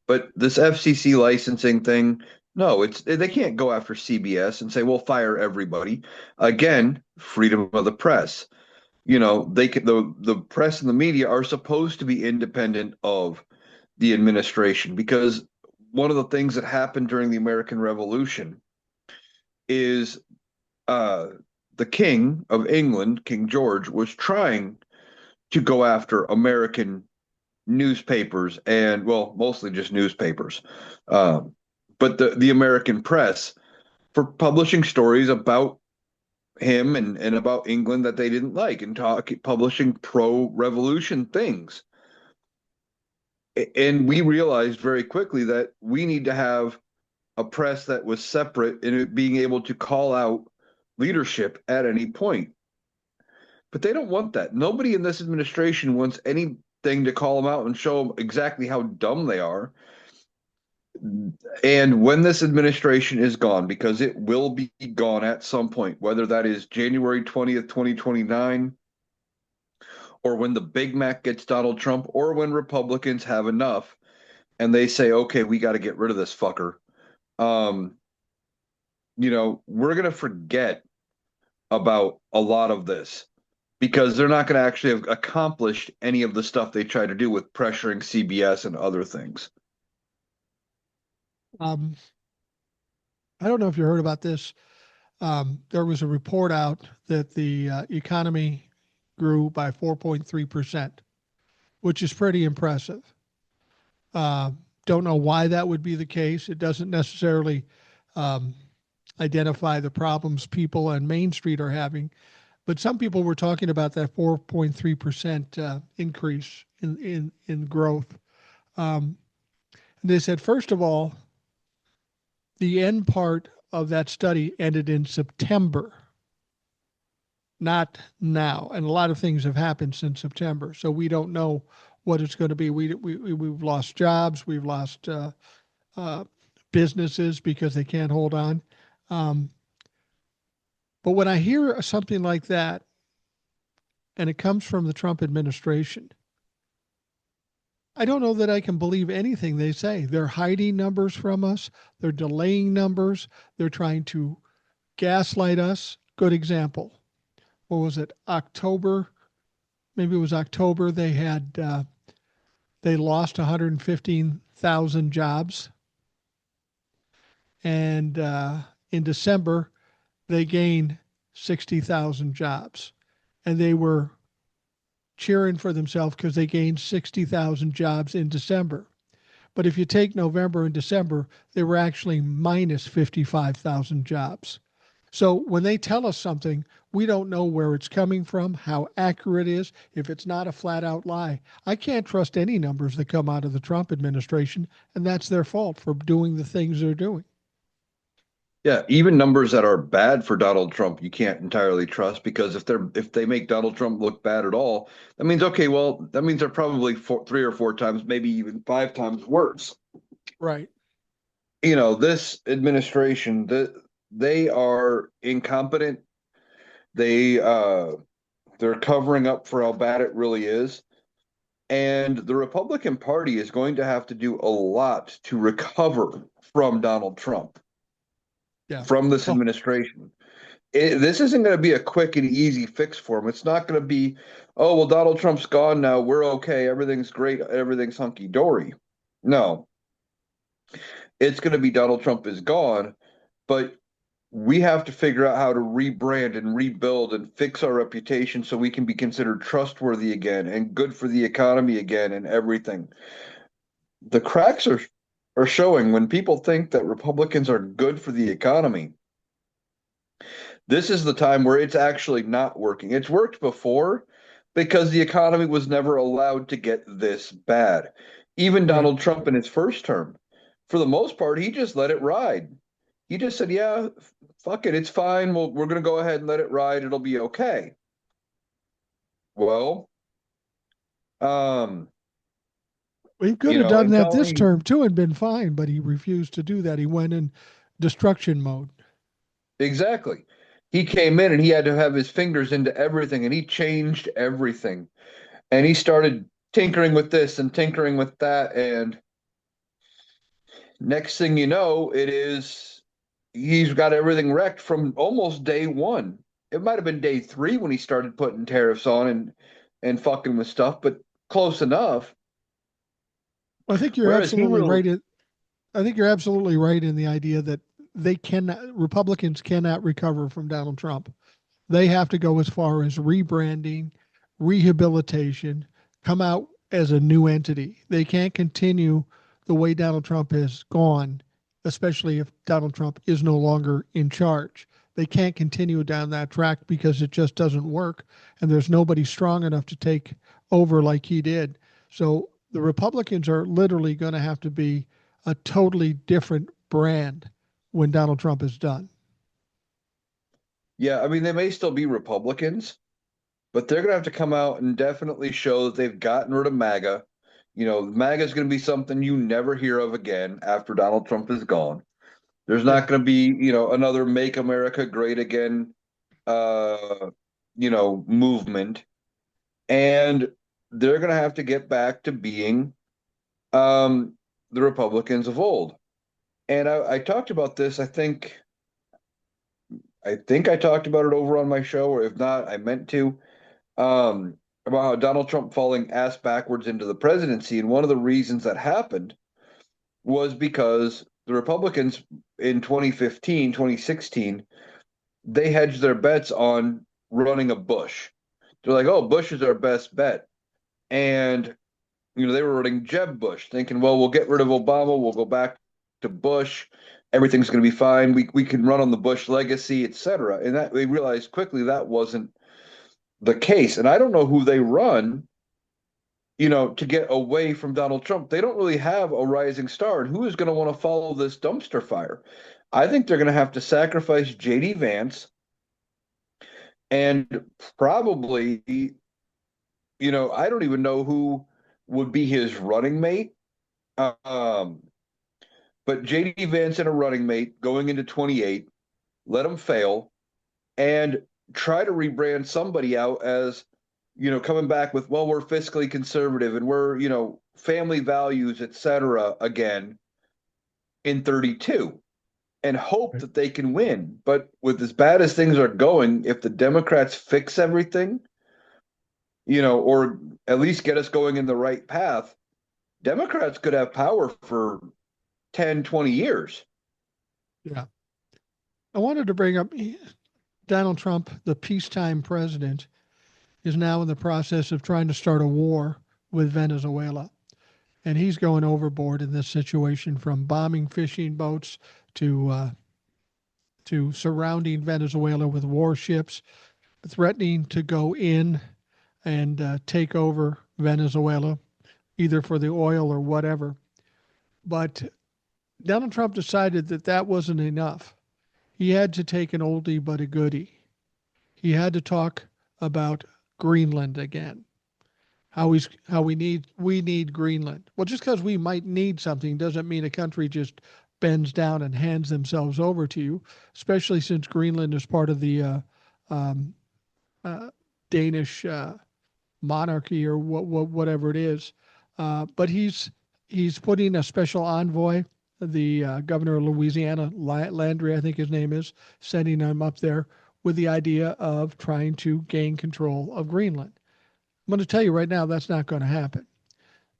But this FCC licensing thing, no, it's they can't go after CBS and say we'll fire everybody. Again, freedom of the press. They can, the press and the media are supposed to be independent of the administration because one of the things that happened during the American Revolution is uh, the King of England, King George, was trying to go after American newspapers and, well, mostly just newspapers, um, but the American press for publishing stories about him and about England that they didn't like and publishing pro-revolution things. And we realized very quickly that we need to have a press that was separate and being able to call out leadership at any point. But they don't want that. Nobody in this administration wants anything to call them out and show them exactly how dumb they are. And when this administration is gone, because it will be gone at some point, whether that is January 20th, 2029, or when the Big Mac gets Donald Trump, or when Republicans have enough and they say, okay, we got to get rid of this fucker. Um, we're going to forget about a lot of this because they're not going to actually have accomplished any of the stuff they try to do with pressuring CBS and other things. um, I don't know if you heard about this. There was a report out that the economy grew by 4.3%, which is pretty impressive. Uh, don't know why that would be the case. It doesn't necessarily um, identify the problems people on Main Street are having, but some people were talking about that 4.3% increase in growth. Um, they said, first of all, the end part of that study ended in September, not now. And a lot of things have happened since September, so we don't know what it's going to be. We've lost jobs, we've lost uh, businesses because they can't hold on. Um, but when I hear something like that, and it comes from the Trump administration, I don't know that I can believe anything they say. They're hiding numbers from us. They're delaying numbers. They're trying to gaslight us. Good example. What was it? October? Maybe it was October. They lost 115,000 jobs, and in December they gained 60,000 jobs, and they were cheering for themselves because they gained 60,000 jobs in December. But if you take November and December, they were actually minus 55,000 jobs. So when they tell us something, we don't know where it's coming from, how accurate it is, if it's not a flat out lie. I can't trust any numbers that come out of the Trump administration, and that's their fault for doing the things they're doing. Yeah, even numbers that are bad for Donald Trump, you can't entirely trust because if they make Donald Trump look bad at all, that means okay, well, that means they're probably three or four times, maybe even five times worse. Right. This administration, they are incompetent. They they're covering up for how bad it really is. And the Republican Party is going to have to do a lot to recover from Donald Trump, Yeah. from this Oh, administration. This isn't going to be a quick and easy fix for him. It's not going to be, oh, well, Donald Trump's gone now. We're okay. Everything's great. Everything's hunky dory. No, it's going to be Donald Trump is gone, but we have to figure out how to rebrand and rebuild and fix our reputation so we can be considered trustworthy again and good for the economy again and everything. The cracks are showing when people think that Republicans are good for the economy. This is the time where it's actually not working. It's worked before because the economy was never allowed to get this bad. Even right. Donald Trump in his first term, for the most part, he just let it ride. He just said, "Yeah, fuck it, it's fine. We're going to go ahead and let it ride. It'll be okay." Well, um, He could have done in that this telling term too and been fine, but he refused to do that. He went in destruction mode. exactly, he came in and he had to have his fingers into everything, and he changed everything, and he started tinkering with this and tinkering with that, and next thing you know, he's got everything wrecked from almost day one. It might have been day three when he started putting tariffs on and fucking with stuff, but close enough. I think you're Whereas he absolutely really, right. I think you're absolutely right in the idea that Republicans cannot recover from Donald Trump. They have to go as far as rebranding, rehabilitation, come out as a new entity. They can't continue the way Donald Trump has gone, especially if Donald Trump is no longer in charge. They can't continue down that track because it just doesn't work. And there's nobody strong enough to take over like he did. So the Republicans are literally going to have to be a totally different brand when Donald Trump is done. yeah, I mean, they may still be Republicans, but they're going to have to come out and definitely show that they've gotten rid of MAGA. MAGA is going to be something you never hear of again after Donald Trump is gone. There's not Yeah. going to be, another Make America Great Again, uh, movement. And they're going to have to get back to being um, the Republicans of old. And I talked about this. I think I talked about it over on my show, or if not, I meant to, um, about how Donald Trump falling ass backwards into the presidency. And one of the reasons that happened was because the Republicans in 2015, 2016, they hedged their bets on running a Bush. They're like, oh, Bush is our best bet. And they were running Jeb Bush, thinking, well, we'll get rid of Obama, we'll go back to Bush, everything's going to be fine. We can run on the Bush legacy, et cetera. And that they realized quickly that wasn't the case. And I don't know who they run, to get away from Donald Trump. They don't really have a rising star. And who is going to want to follow this dumpster fire? I think they're going to have to sacrifice JD Vance and probably, I don't even know who would be his running mate. Um, But JD Vance and a running mate going into 28, let them fail and try to rebrand somebody out as, coming back with, well, we're fiscally conservative and we're, family values, et cetera, again in 32 and hope Right. that they can win. But with as bad as things are going, if the Democrats fix everything, or at least get us going in the right path, Democrats could have power for 10, 20 years. Yeah. I wanted to bring up Donald Trump, the peacetime president, is now in the process of trying to start a war with Venezuela. And he's going overboard in this situation from bombing fishing boats to to surrounding Venezuela with warships, threatening to go in and take over Venezuela, either for the oil or whatever. But Donald Trump decided that that wasn't enough. He had to take an oldie but a goodie. He had to talk about Greenland again. How we need Greenland. Well, just because we might need something doesn't mean a country just bends down and hands themselves over to you. Especially since Greenland is part of the um, uh, Danish monarchy or whatever it is. But he's putting a special envoy, the governor of Louisiana, Landry, I think his name is, sending him up there with the idea of trying to gain control of Greenland. I'm going to tell you right now that's not going to happen.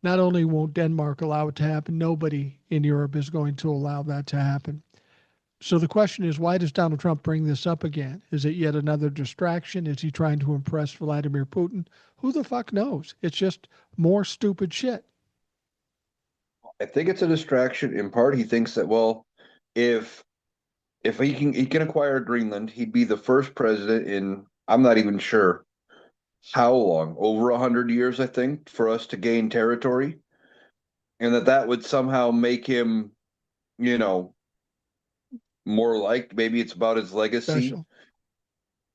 Not only won't Denmark allow it to happen, nobody in Europe is going to allow that to happen. So the question is, why does Donald Trump bring this up again? Is it yet another distraction? Is he trying to impress Vladimir Putin? Who the fuck knows? It's just more stupid shit. I think it's a distraction. In part, he thinks that, well, if he can acquire Greenland, he'd be the first president in, I'm not even sure how long, over 100 years, I think, for us to gain territory, and that would somehow make him, you know, more liked. Maybe it's about his legacy. Special.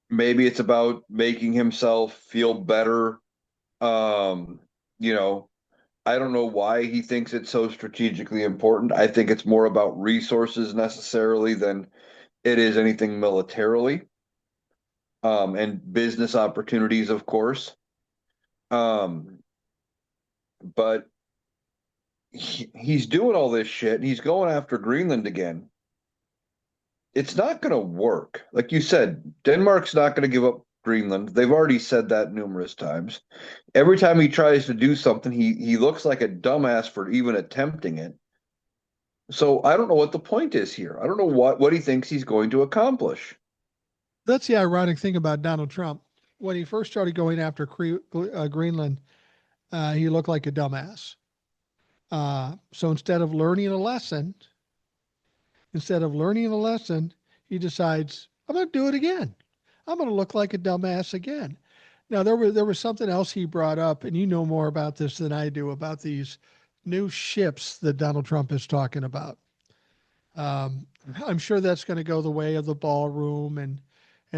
Maybe it's about making himself feel better. Um, you know, I don't know why he thinks it's so strategically important. I think it's more about resources necessarily than it is anything militarily, and business opportunities, of course. Um, but he's doing all this shit and he's going after Greenland again. It's not going to work. Like you said, Denmark's not going to give up Greenland. They've already said that numerous times. Every time he tries to do something, he looks like a dumbass for even attempting it. So I don't know what the point is here. I don't know what he thinks he's going to accomplish. That's the ironic thing about Donald Trump. When he first started going after Greenland, he looked like a dumbass. So instead of learning a lesson, he decides, I'm going to do it again. I'm going to look like a dumbass again. Now there was something else he brought up, and you know more about this than I do about these new ships that Donald Trump is talking about. Um, I'm sure that's going to go the way of the ballroom and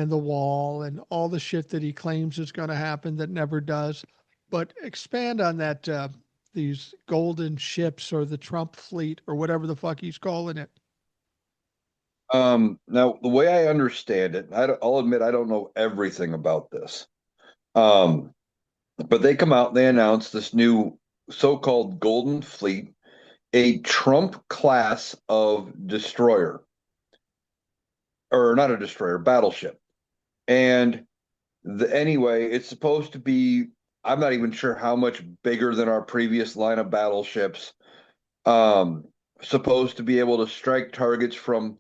the wall and all the shit that he claims is going to happen that never does. But expand on that. These golden ships or the Trump fleet or whatever the fuck he's calling it. Now, the way I understand it, I'll admit I don't know everything about this. Um, but they come out, they announce this new so-called Golden Fleet, a Trump class of destroyer, or not a destroyer, battleship. And anyway, it's supposed to be, I'm not even sure how much bigger than our previous line of battleships. Um, Supposed to be able to strike targets from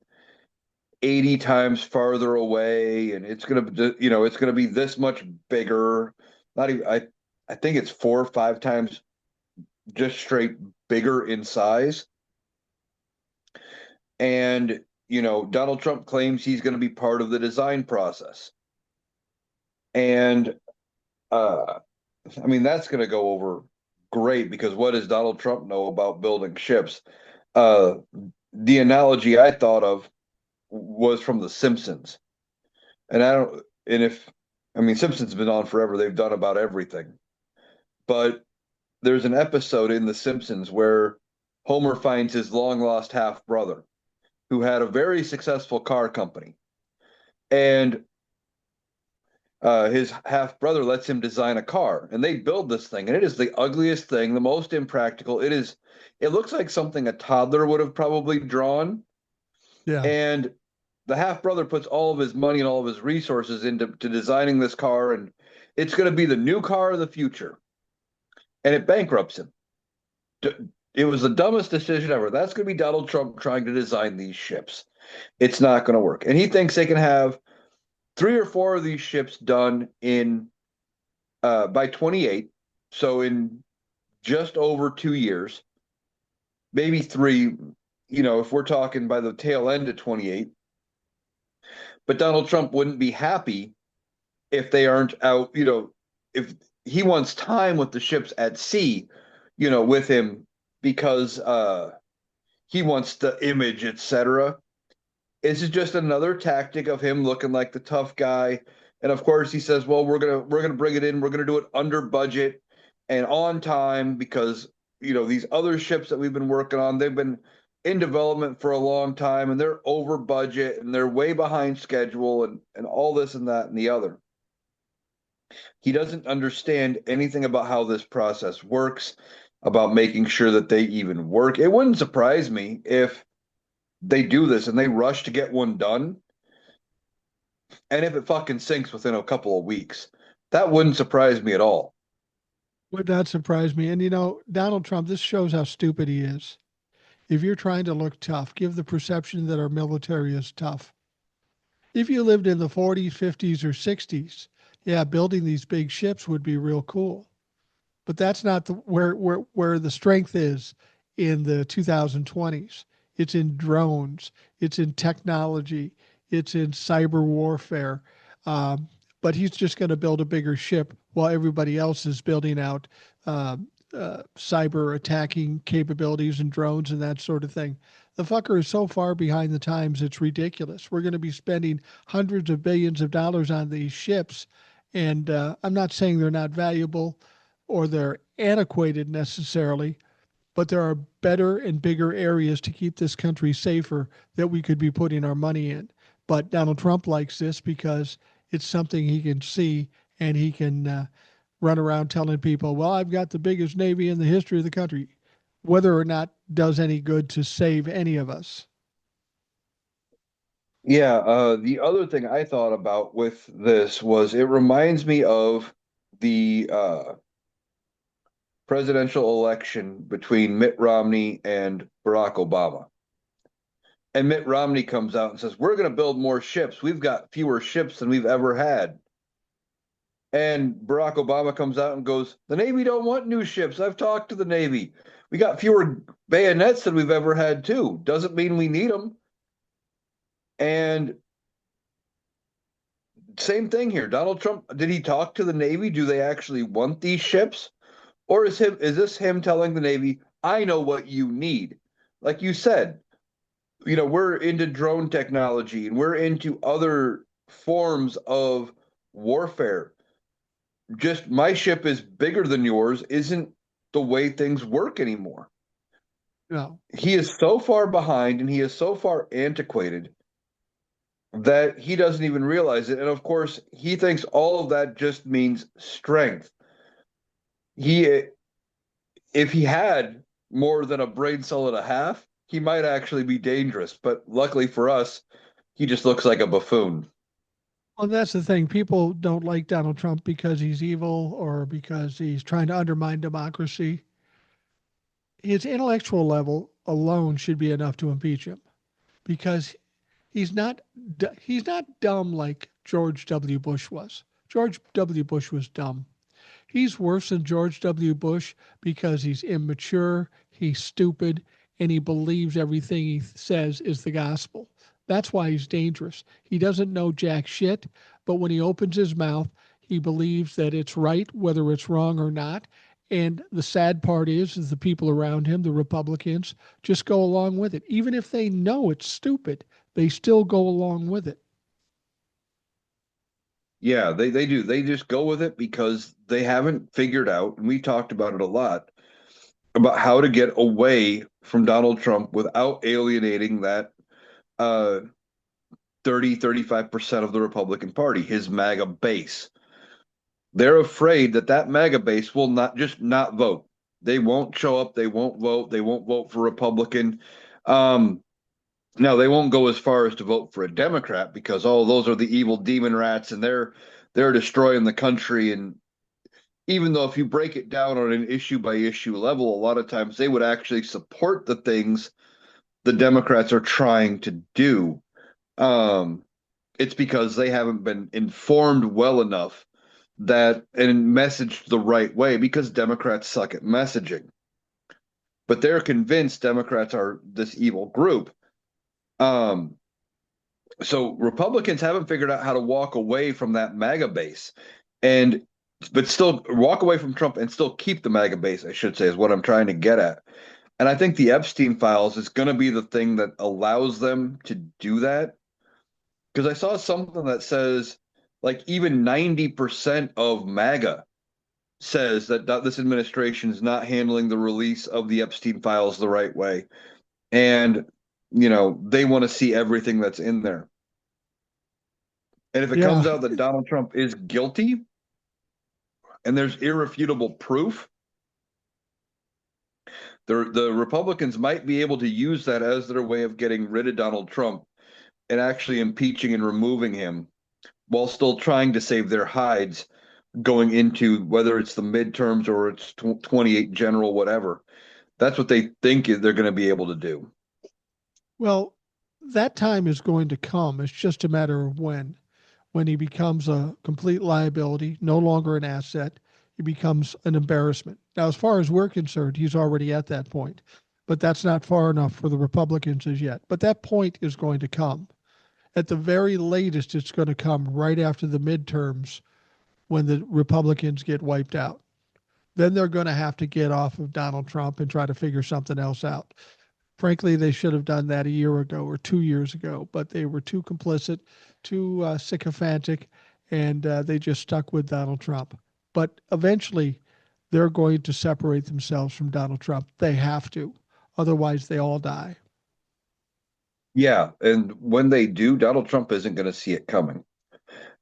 80 times farther away, and it's gonna be this much bigger. Not even I think it's 4 or 5 times just straight bigger in size. And Donald Trump claims he's going to be part of the design process. And I mean, that's going to go over great because what does Donald Trump know about building ships? Uh, the analogy I thought of was from The Simpsons. And I don't, and if, I mean, Simpsons been on forever. They've done about everything. But there's an episode in The Simpsons where Homer finds his long lost half brother who had a very successful car company. And his half brother lets him design a car, and they build this thing, and it is the ugliest thing, the most impractical. It looks like something a toddler would have probably drawn. Yeah. And the half brother puts all of his money and all of his resources into designing this car, and it's going to be the new car of the future. And it bankrupts him. It was the dumbest decision ever. That's going to be Donald Trump trying to design these ships. It's not going to work. And he thinks they can have 3 or 4 of these ships done in by 28. So in just over 2 years, maybe three, if we're talking by the tail end of 28. But Donald Trump wouldn't be happy if they aren't out, if he wants time with the ships at sea, with him because he wants the image, etc. This is just another tactic of him looking like the tough guy. And of course he says, well, we're gonna bring it in, we're gonna do it under budget and on time because these other ships that we've been working on, they've been in development for a long time and they're over budget and they're way behind schedule and all this and that and the other. He doesn't understand anything about how this process works, about making sure that they even work. It wouldn't surprise me if they do this and they rush to get one done, and if it fucking sinks within a couple of weeks, that wouldn't surprise me at all. Would not surprise me. And Donald Trump, this shows how stupid he is. If you're trying to look tough, give the perception that our military is tough. If you lived in the 40s, 50s, or 60s, yeah, building these big ships would be real cool. But that's not where the strength is in the 2020s. It's in drones, it's in technology, it's in cyber warfare. Um, but he's just going to build a bigger ship while everybody else is building out uh, cyber attacking capabilities and drones and that sort of thing. The fucker is so far behind the times, it's ridiculous. We're going to be spending hundreds of billions of dollars on these ships. And I'm not saying they're not valuable or they're antiquated necessarily, but there are better and bigger areas to keep this country safer that we could be putting our money in. But Donald Trump likes this because it's something he can see and he can run around telling people, well, I've got the biggest Navy in the history of the country, whether or not does any good to save any of us. Yeah, the other thing I thought about with this was it reminds me of the presidential election between Mitt Romney and Barack Obama. And Mitt Romney comes out and says, we're going to build more ships. We've got fewer ships than we've ever had. And Barack Obama comes out and goes, the Navy don't want new ships. I've talked to the Navy. We got fewer bayonets than we've ever had, too. Doesn't mean we need them. And same thing here. Donald Trump, did he talk to the Navy? Do they actually want these ships? Or is this him telling the Navy, I know what you need? Like you said, we're into drone technology and we're into other forms of warfare. Just my ship is bigger than yours isn't the way things work anymore. No. He is so far behind and he is so far antiquated that he doesn't even realize it. And of course, he thinks all of that just means strength. He, if he had more than a brain cell and a half, he might actually be dangerous. But luckily for us, he just looks like a buffoon. Well, that's the thing. People don't like Donald Trump because he's evil or because he's trying to undermine democracy. His intellectual level alone should be enough to impeach him because he's not dumb like George W. Bush was. George W. Bush was dumb. He's worse than George W. Bush because he's immature, he's stupid, and he believes everything he says is the gospel. That's why he's dangerous. He doesn't know jack shit, but when he opens his mouth, he believes that it's right, whether it's wrong or not. And the sad part is the people around him, the Republicans, just go along with it. Even if they know it's stupid, they still go along with it. Yeah, they do. They just go with it because they haven't figured out, and we talked about it a lot, about how to get away from Donald Trump without alienating that uh 35% of the Republican Party, his MAGA base. They're afraid that that MAGA base will not vote. They won't show up, they won't vote, they won't vote for Republican. Um Now they won't go as far as to vote for a Democrat because all those are the evil demon rats and they're destroying the country. And even though if you break it down on an issue by issue level, a lot of times they would actually support the things the Democrats are trying to do. Um, it's because they haven't been informed well enough that and messaged the right way because Democrats suck at messaging. But they're convinced Democrats are this evil group. Um, So Republicans haven't figured out how to walk away from that MAGA base, and but still walk away from Trump and still keep the MAGA base, I should say, is what I'm trying to get at. And I think the Epstein files is going to be the thing that allows them to do that. Because I saw something that says like even 90% of MAGA says that this administration is not handling the release of the Epstein files the right way. And, they want to see everything that's in there. And if it Yeah. comes out that Donald Trump is guilty and there's irrefutable proof, the Republicans might be able to use that as their way of getting rid of Donald Trump and actually impeaching and removing him while still trying to save their hides going into whether it's the midterms or it's 28 general, whatever. That's what they think they're going to be able to do. Well, that time is going to come. It's just a matter of when he becomes a complete liability, no longer an asset, he becomes an embarrassment. Now, as far as we're concerned, he's already at that point, but that's not far enough for the Republicans as yet. But that point is going to come. At the very latest, it's going to come right after the midterms when the Republicans get wiped out. Then they're going to have to get off of Donald Trump and try to figure something else out. Frankly, they should have done that a year ago or 2 years ago, but they were too complicit, too sycophantic, and they just stuck with Donald Trump. But eventually, they're going to separate themselves from Donald Trump. They have to. Otherwise, they all die. Yeah. And when they do, Donald Trump isn't going to see it coming.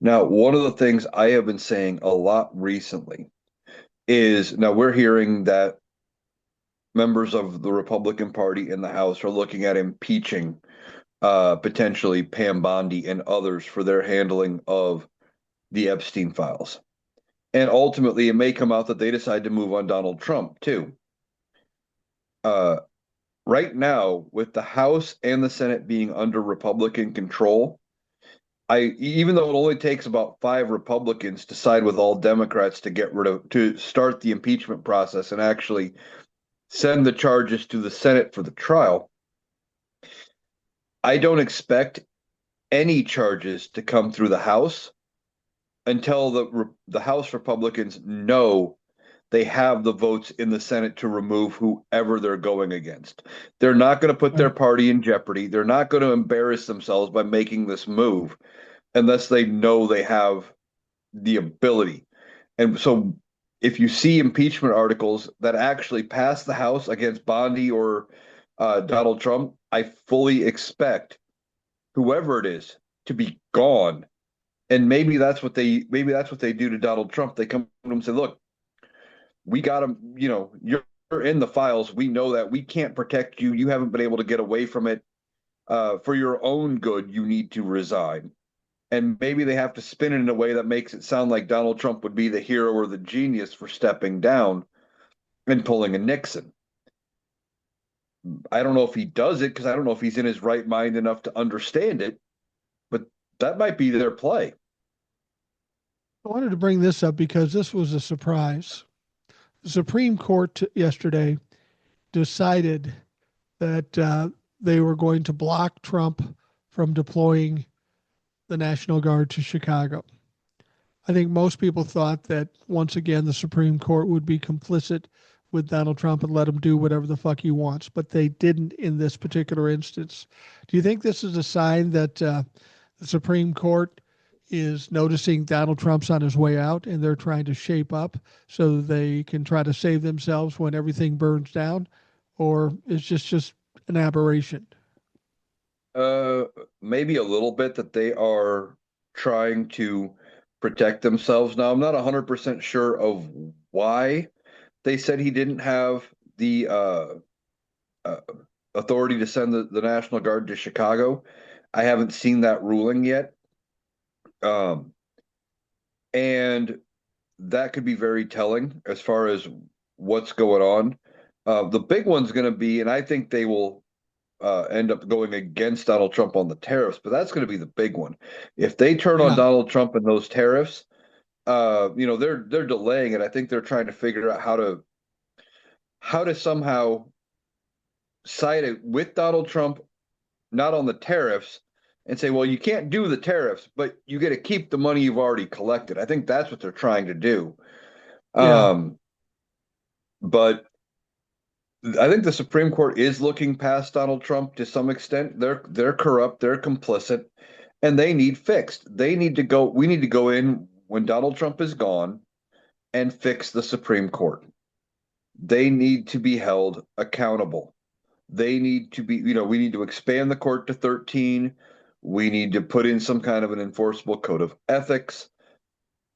Now, one of the things I have been saying a lot recently is now we're hearing that members of the Republican Party in the House are looking at impeaching potentially Pam Bondi and others for their handling of the Epstein files. And ultimately, it may come out that they decide to move on Donald Trump too. Uh, right now, with the House and the Senate being under Republican control, even though it only takes about 5 Republicans to side with all Democrats to start the impeachment process and actually send the charges to the Senate for the trial, I don't expect any charges to come through the House until the House Republicans know they have the votes in the Senate to remove whoever they're going against. They're not going to put their Right. party in jeopardy. They're not going to embarrass themselves by making this move unless they know they have the ability. And so if you see impeachment articles that actually pass the House against Bondi or Donald Trump, I fully expect whoever it is to be gone. And maybe that's what they do to Donald Trump. They come to him and say, "Look, we got him. You're in the files. We know that we can't protect you. You haven't been able to get away from it. For your own good, you need to resign." And maybe they have to spin it in a way that makes it sound like Donald Trump would be the hero or the genius for stepping down and pulling a Nixon. I don't know if he does it because I don't know if he's in his right mind enough to understand it, but that might be their play. I wanted to bring this up because this was a surprise. The Supreme Court yesterday decided that they were going to block Trump from deploying the National Guard to Chicago. I think most people thought that once again the Supreme Court would be complicit with Donald Trump and let him do whatever the fuck he wants, but they didn't in this particular instance. Do you think this is a sign that the Supreme Court is noticing Donald Trump's on his way out and they're trying to shape up so they can try to save themselves when everything burns down? Or is just an aberration? Uh, Maybe a little bit that they are trying to protect themselves. Now, I'm not 100% sure of why they said he didn't have the uh, authority to send the National Guard to Chicago. I haven't seen that ruling yet. Um, and that could be very telling as far as what's going on. The big one's going to be, and I think they will end up going against Donald Trump on the tariffs, but that's going to be the big one. If they turn on Yeah. Donald Trump and those tariffs, they're delaying it. I think they're trying to figure out how to somehow side it with Donald Trump, not on the tariffs, and say, well, you can't do the tariffs, but you get to keep the money you've already collected. I think that's what they're trying to do. Yeah. Um, but I think the Supreme Court is looking past Donald Trump to some extent. They're corrupt, they're complicit, and they need fixed. They need to go. We need to go in when Donald Trump is gone and fix the Supreme Court. They need to be held accountable. They need to be, we need to expand the court to 13. We need to put in some kind of an enforceable code of ethics.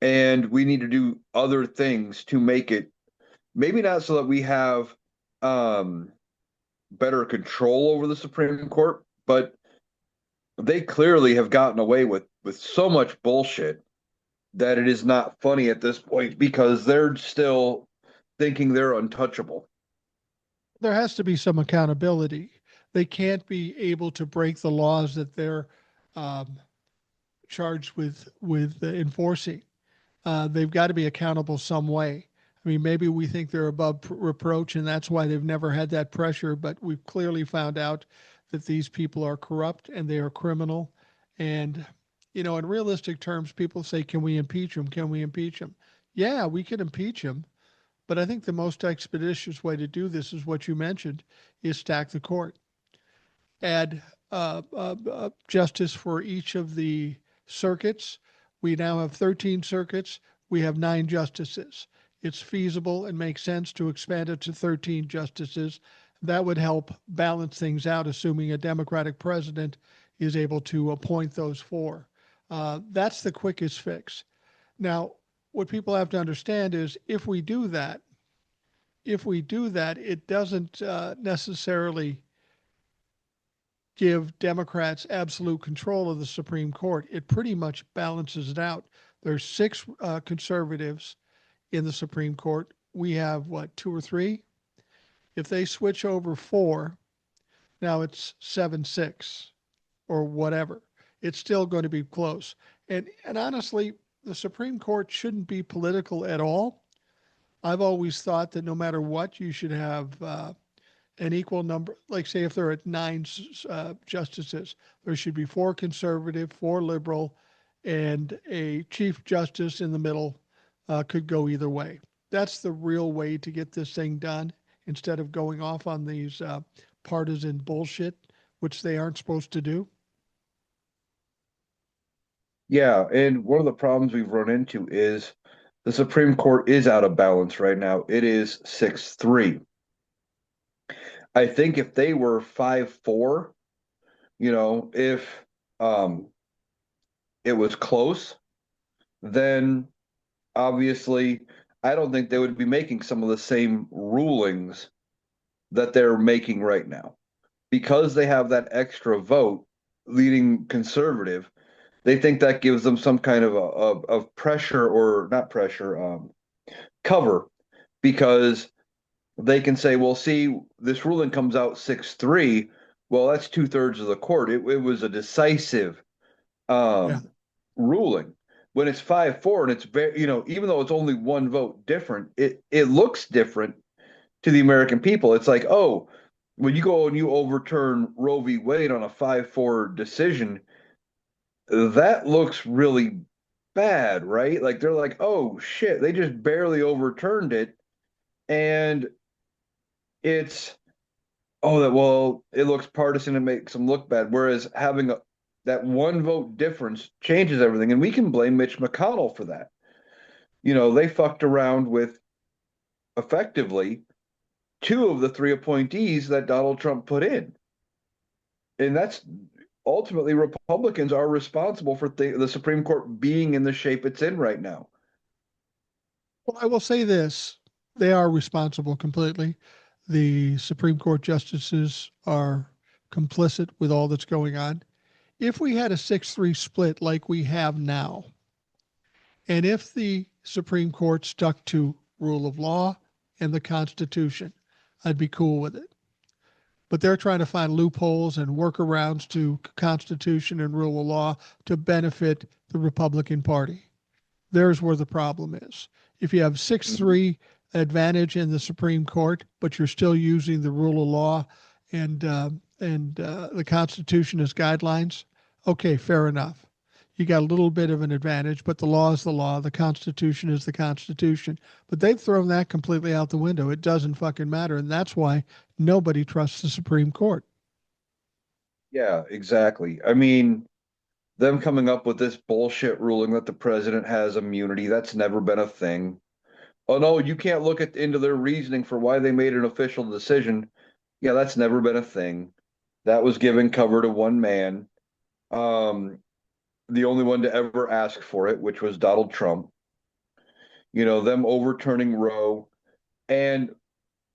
And we need to do other things to make it maybe not so that we have um, better control over the Supreme Court, but they clearly have gotten away with so much bullshit that it is not funny at this point because they're still thinking they're untouchable. There has to be some accountability. They can't be able to break the laws that they're um, charged with enforcing. They've got to be accountable some way. I mean, maybe we think they're above reproach, and that's why they've never had that pressure. But we've clearly found out that these people are corrupt and they are criminal. And in realistic terms, people say, "Can we impeach them? Can we impeach them?" Yeah, we can impeach them. But I think the most expeditious way to do this is what you mentioned: is stack the court, add justice for each of the circuits. We now have 13 circuits. We have 9 justices. It's feasible and makes sense to expand it to 13 justices. That would help balance things out, assuming a Democratic president is able to appoint those four. That's the quickest fix. Now, what people have to understand is if we do that, it doesn't necessarily give Democrats absolute control of the Supreme Court. It pretty much balances it out. There's 6 conservatives in the Supreme Court. We have what, 2 or 3? If they switch over 4, now it's 7-6 or whatever. It's still going to be close. And honestly, the Supreme Court shouldn't be political at all. I've always thought that no matter what, you should have an equal number. Like, say, if there are 9 justices, there should be 4 conservative, 4 liberal, and a chief justice in the middle. Could go either way. That's the real way to get this thing done instead of going off on these partisan bullshit, which they aren't supposed to do. Yeah, and one of the problems we've run into is the Supreme Court is out of balance right now. It is 6-3. I think if they were 5-4, if um it was close, then obviously I don't think they would be making some of the same rulings that they're making right now. Because they have that extra vote leading conservative, they think that gives them some kind of pressure or not pressure, cover because they can say, well, see, this ruling comes out 6-3. Well, that's 2/3 of the court. It was a decisive Yeah. ruling. When it's 5-4 and it's very, even though it's only one vote different, it looks different to the American people. It's like, oh, when you go and you overturn Roe v. Wade on a 5-4 decision, that looks really bad, right? Like they're like, oh shit, they just barely overturned it. And it's, oh, that, well, it looks partisan and makes them look bad. Whereas having that one vote difference changes everything. And we can blame Mitch McConnell for that. They fucked around with effectively 2 of the 3 appointees that Donald Trump put in. And that's ultimately Republicans are responsible for the Supreme Court being in the shape it's in right now. Well, I will say this: they are responsible completely. The Supreme Court justices are complicit with all that's going on. If we had a 6-3 split like we have now, and if the Supreme Court stuck to rule of law and the Constitution, I'd be cool with it. But they're trying to find loopholes and workarounds to Constitution and rule of law to benefit the Republican Party. There's where the problem is. If you have Mhm. 6-3 advantage in the Supreme Court, but you're still using the rule of law and the Constitution as guidelines, Okay, fair enough. You got a little bit of an advantage, but the law is the law. The Constitution is the Constitution. But they've thrown that completely out the window. It doesn't fucking matter. And that's why nobody trusts the Supreme Court. Yeah, exactly. I mean, them coming up with this bullshit ruling that the president has immunity, that's never been a thing. Oh no, you can't look into their reasoning for why they made an official decision. Yeah, that's never been a thing. That was given cover to one man, um, the only one to ever ask for it, which was Donald Trump. Them overturning Roe and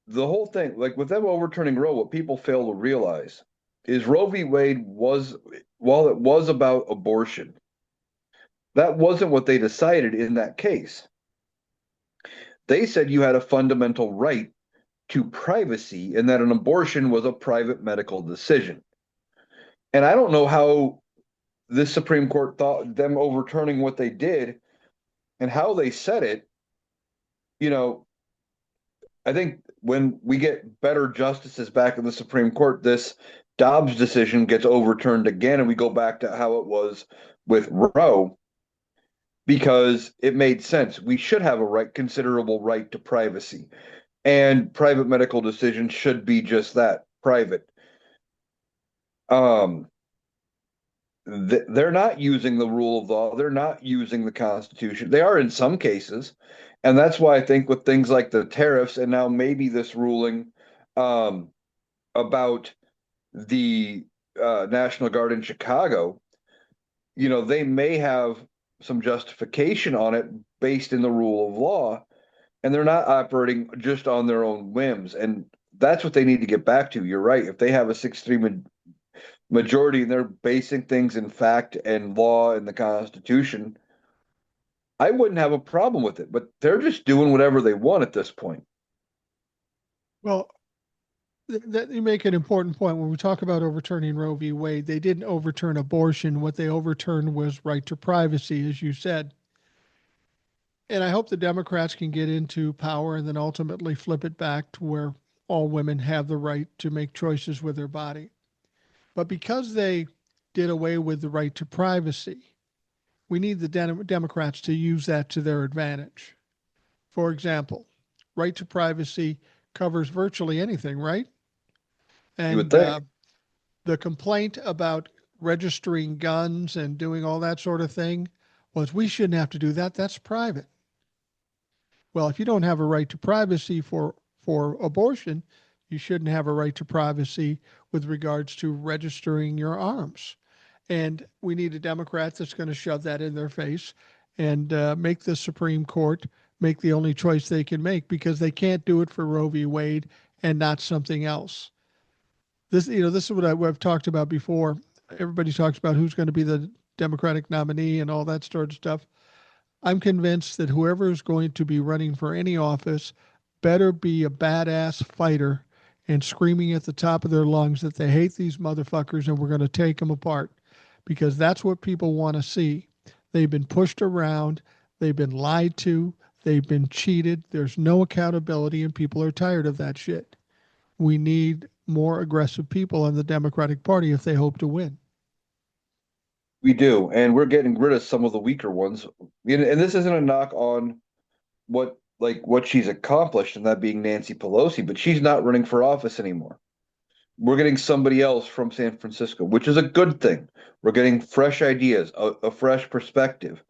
the whole thing, like with them overturning Roe, what people fail to realize is Roe v. Wade was, while it was about abortion, that wasn't what they decided in that case. They said you had a fundamental right to privacy and that an abortion was a private medical decision. And I don't know how this Supreme Court thought them overturning what they did and how they said it. You know, I think when we get better justices back in the Supreme Court, this Dobbs decision gets overturned again, and we go back to how it was with Roe because it made sense. We should have a right, considerable right to privacy, and private medical decisions should be just that, private. Um, they're not using the rule of law. They're not using the Constitution. They are in some cases. And that's why I think with things like the tariffs and now maybe this ruling um, about the National Guard in Chicago, they may have some justification on it based in the rule of law, and they're not operating just on their own whims. And that's what they need to get back to. You're right. If they have a 6-3 majority and they're basing things in fact and law and the Constitution, I wouldn't have a problem with it. But they're just doing whatever they want at this point. Well, that you make an important point. When we talk about overturning Roe v. Wade, they didn't overturn abortion. What they overturned was right to privacy, as you said. And I hope the Democrats can get into power and then ultimately flip it back to where all women have the right to make choices with their body. But because they did away with the right to privacy, we need the Democrats to use that to their advantage. For example, right to privacy covers virtually anything, right? You would And think. the complaint about registering guns and doing all that sort of thing was we shouldn't have to do that. That's private. Well, if you don't have a right to privacy for abortion, you shouldn't have a right to privacy with regards to registering your arms. And we need a Democrat that's going to shove that in their face and make the Supreme Court make the only choice they can make because they can't do it for Roe v. Wade and not something else. This is what I've talked about before. Everybody talks about who's going to be the Democratic nominee and all that sort of stuff. I'm convinced that whoever is going to be running for any office better be a badass fighter and screaming at the top of their lungs that they hate these motherfuckers and we're going to take them apart because that's what people want to see. They've been pushed around, they've been lied to, they've been cheated. There's no accountability, and people are tired of that shit. We need more aggressive people in the Democratic Party if they hope to win. We do. And we're getting rid of some of the weaker ones. And this isn't a knock on what she's accomplished, and that being Nancy Pelosi, but she's not running for office anymore. We're getting somebody else from San Francisco, which is a good thing. We're getting fresh ideas, a fresh perspective.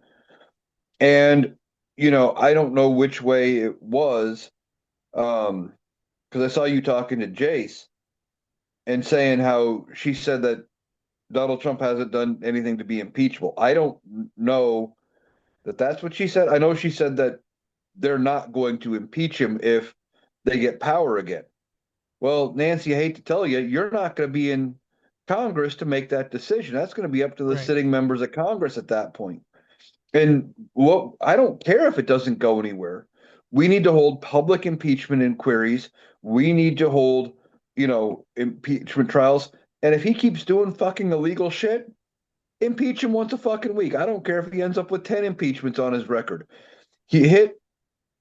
And, I don't know which way it was, because I saw you talking to Jace and saying how she said that Donald Trump hasn't done anything to be impeachable. I don't know that that's what she said. I know she said that they're not going to impeach him if they get power again. Well, Nancy, I hate to tell you, you're not going to be in Congress to make that decision. That's going to be up to the Right. sitting members of Congress at that point. And I don't care if it doesn't go anywhere. We need to hold public impeachment inquiries. We need to hold, impeachment trials. And if he keeps doing fucking illegal shit, impeach him once a fucking week. I don't care if he ends up with 10 impeachments on his record. He hit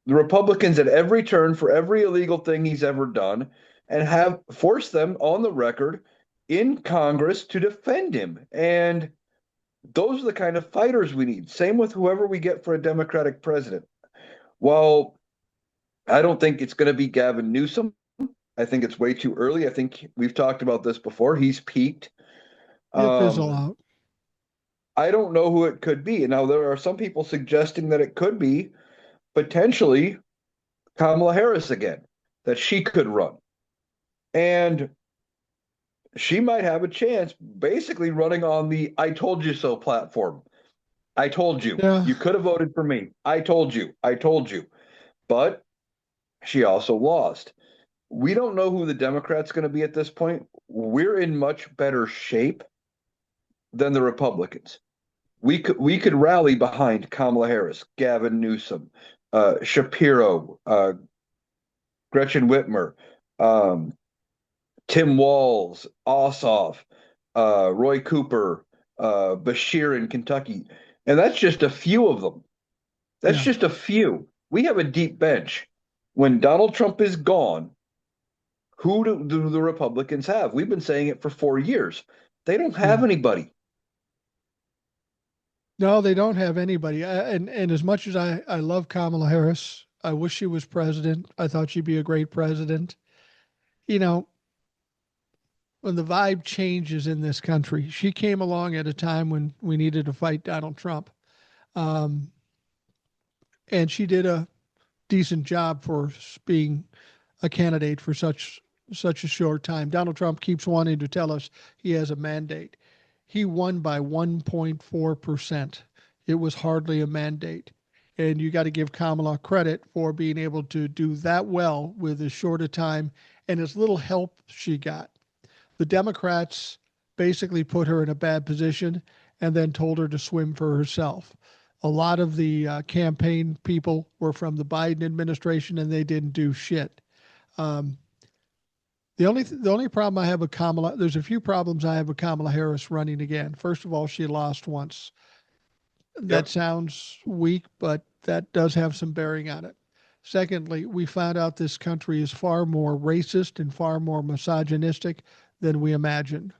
the Republicans at every turn for every illegal thing he's ever done and have forced them on the record in Congress to defend him. And Those are the kind of fighters we need. Same with whoever we get for a Democratic president. Well, I don't think it's going to be Gavin Newsom. I think it's way too early. I think we've talked about this before. He's peaked. He'll fizzle Um, out. I don't know who it could be. Now, there are some people suggesting that it could be potentially Kamala Harris again, that she could run. And she might have a chance basically running on the I told you so platform. I told you. Yeah. You could have voted for me. I told you. I told you. But she also lost. We don't know who the Democrat's going to be at this point. We're in much better shape than the Republicans. We could rally behind Kamala Harris, Gavin Newsom, Shapiro, Gretchen Whitmer, um, Tim Walz, Ossoff, Roy Cooper, Bashir in Kentucky, and that's just a few of them. That's Yeah. just a few. We have a deep bench. When Donald Trump is gone, who do the Republicans have? We've been saying it for 4 years. They don't have Yeah. anybody. No, they don't have anybody. And as much as I love Kamala Harris, I wish she was president. I thought she'd be a great president. You know, when the vibe changes in this country, she came along at a time when we needed to fight Donald Trump. Um, and she did a decent job for being a candidate for such a short time. Donald Trump keeps wanting to tell us he has a mandate. He won by 1.4%. It was hardly a mandate. And you got to give Kamala credit for being able to do that well with as short a time and as little help she got. The Democrats basically put her in a bad position and then told her to swim for herself. A lot of the campaign people were from the Biden administration and they didn't do shit. Um, the only problem I have with Kamala, there's a few problems I have with Kamala Harris running again. First of all, she lost once. That Yep. sounds weak, but that does have some bearing on it. Secondly, we found out this country is far more racist and far more misogynistic than we imagined.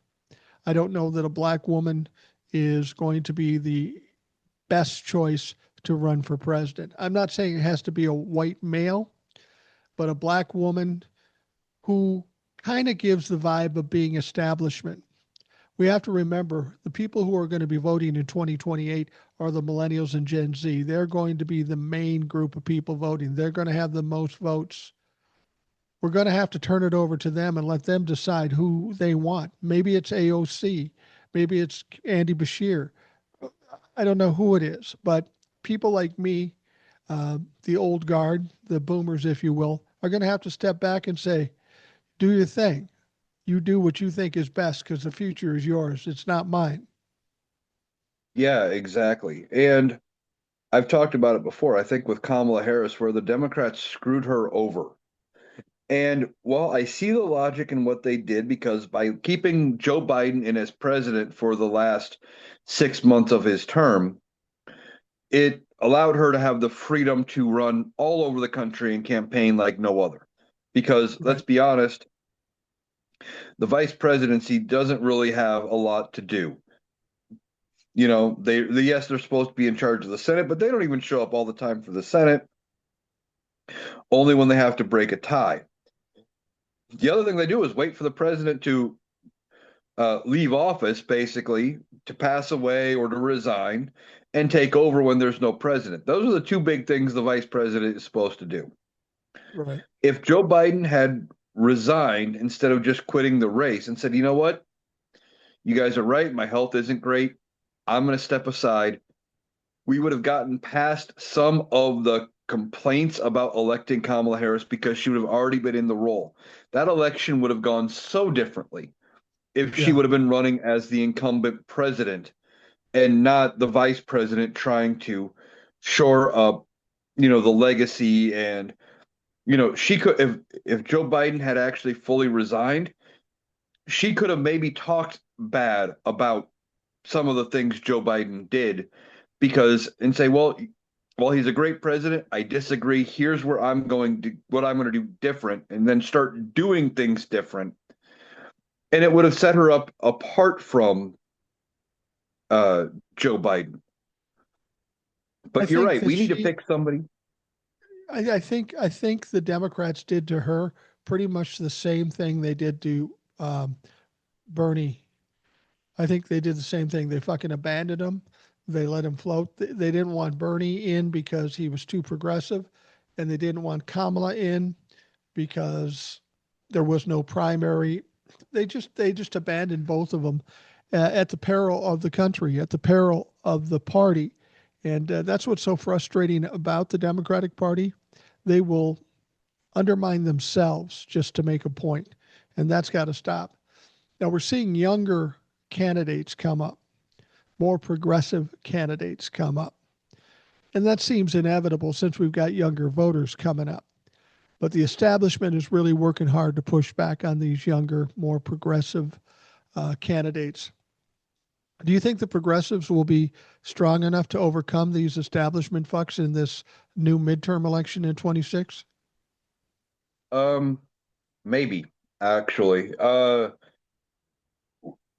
I don't know that a black woman is going to be the best choice to run for president. I'm not saying it has to be a white male, but a black woman who kind of gives the vibe of being establishment. We have to remember the people who are going to be voting in 2028 are the millennials and Gen Z. They're going to be the main group of people voting. They're going to have the most votes. We're going to have to turn it over to them and let them decide who they want. Maybe it's AOC. Maybe it's Andy Bashir. I don't know who it is, but people like me, the old guard, the boomers, if you will, are going to have to step back and say, do your thing. You do what you think is best because the future is yours. It's not mine. Yeah, exactly. And I've talked about it before. I think with Kamala Harris, where the Democrats screwed her over. And while I see the logic in what they did, because by keeping Joe Biden in as president for the last 6 months of his term, it allowed her to have the freedom to run all over the country and campaign like no other. Because let's Right. be honest, the vice presidency doesn't really have a lot to do. You know, yes, they're supposed to be in charge of the Senate, but they don't even show up all the time for the Senate, only when they have to break a tie. The other thing they do is wait for the president to leave office, basically, to pass away or to resign and take over when there's no president. Those are the two big things the vice president is supposed to do. Right. If Joe Biden had resigned instead of just quitting the race and said, you know what, you guys are right, my health isn't great, I'm going to step aside, we would have gotten past some of the complaints about electing Kamala Harris because she would have already been in the role. That election would have gone so differently if she Yeah. would have been running as the incumbent president and not the vice president trying to shore up, the legacy. And she could, if Joe Biden had actually fully resigned, she could have maybe talked bad about some of the things Joe Biden did because and say, well, he's a great president. I disagree. Here's where what I'm going to do different, and then start doing things different. And it would have set her up apart from uh, Joe Biden. I But you're think right. that We need to pick somebody. I think the Democrats did to her pretty much the same thing they did to Bernie. I think they did the same thing. They fucking abandoned him. They let him float. They didn't want Bernie in because he was too progressive, and they didn't want Kamala in because there was no primary. They just abandoned both of them at the peril of the country, at the peril of the party, and that's what's so frustrating about the Democratic Party. They will undermine themselves just to make a point, and that's got to stop. Now we're seeing younger candidates come up, more progressive candidates come up, and that seems inevitable since we've got younger voters coming up. But the establishment is really working hard to push back on these younger, more progressive candidates. Do you think the progressives will be strong enough to overcome these establishment fucks in this new midterm election in 26? Um, Maybe actually.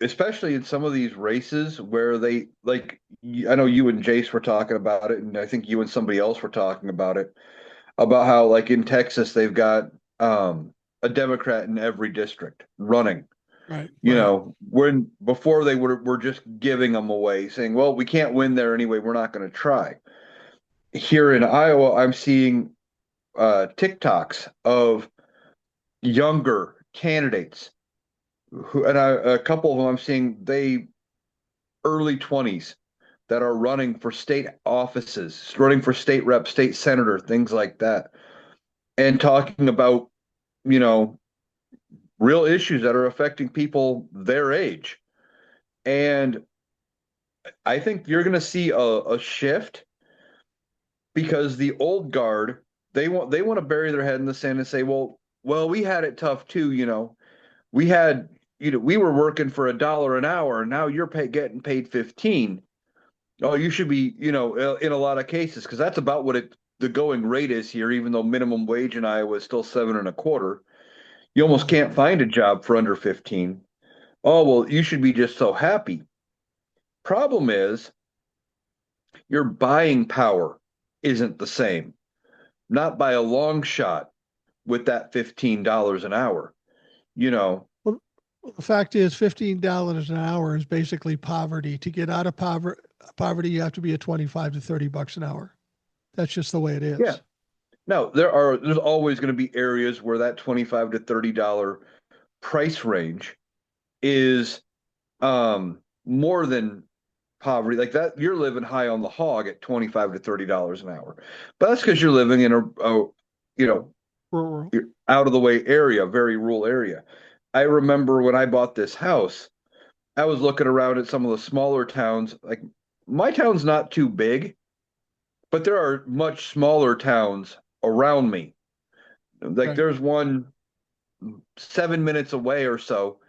Especially in some of these races where they like I know you and Jace were talking about it, and I think you and somebody else were talking about it, about how like in Texas they've got a Democrat in every district running. Right, You right. know, when before they were just giving them away, saying, "Well, we can't win there anyway. We're not going to try." Here in Iowa, I'm seeing TikToks of younger candidates a couple of them I'm seeing they early 20s that are running for state offices, running for state rep, state senator, things like that, and talking about, you know, real issues that are affecting people their age. And I think you're going to see a shift because the old guard, they want to bury their head in the sand and say, well, we had it tough too, you know. We had, we were working for $1 an hour, and now you're getting paid 15. Oh, you should be, in a lot of cases, because that's about what the going rate is here, even though minimum wage in Iowa is still 7.25. You almost Mm. can't find a job for under 15. Oh, well, you should be just so happy. Problem is, your buying power isn't the same, not by a long shot with that $15 an hour. You know, Well, the fact is, $15 an hour is basically poverty. To get out of poverty, you have to be at 25 to 30 bucks an hour. That's just the way it yeah. is. Now, there's always going to be areas where that 25 to $30 price range is more than poverty like that. You're living high on the hog at 25 to $30 an hour, but that's because you're living in you know Rural. you're out of the way area, very rural area. I remember when I bought this house, I was looking around at some of the smaller towns. Like, my town's not too big, but there are much smaller towns around me. Like, Right. there's one 7 minutes away or so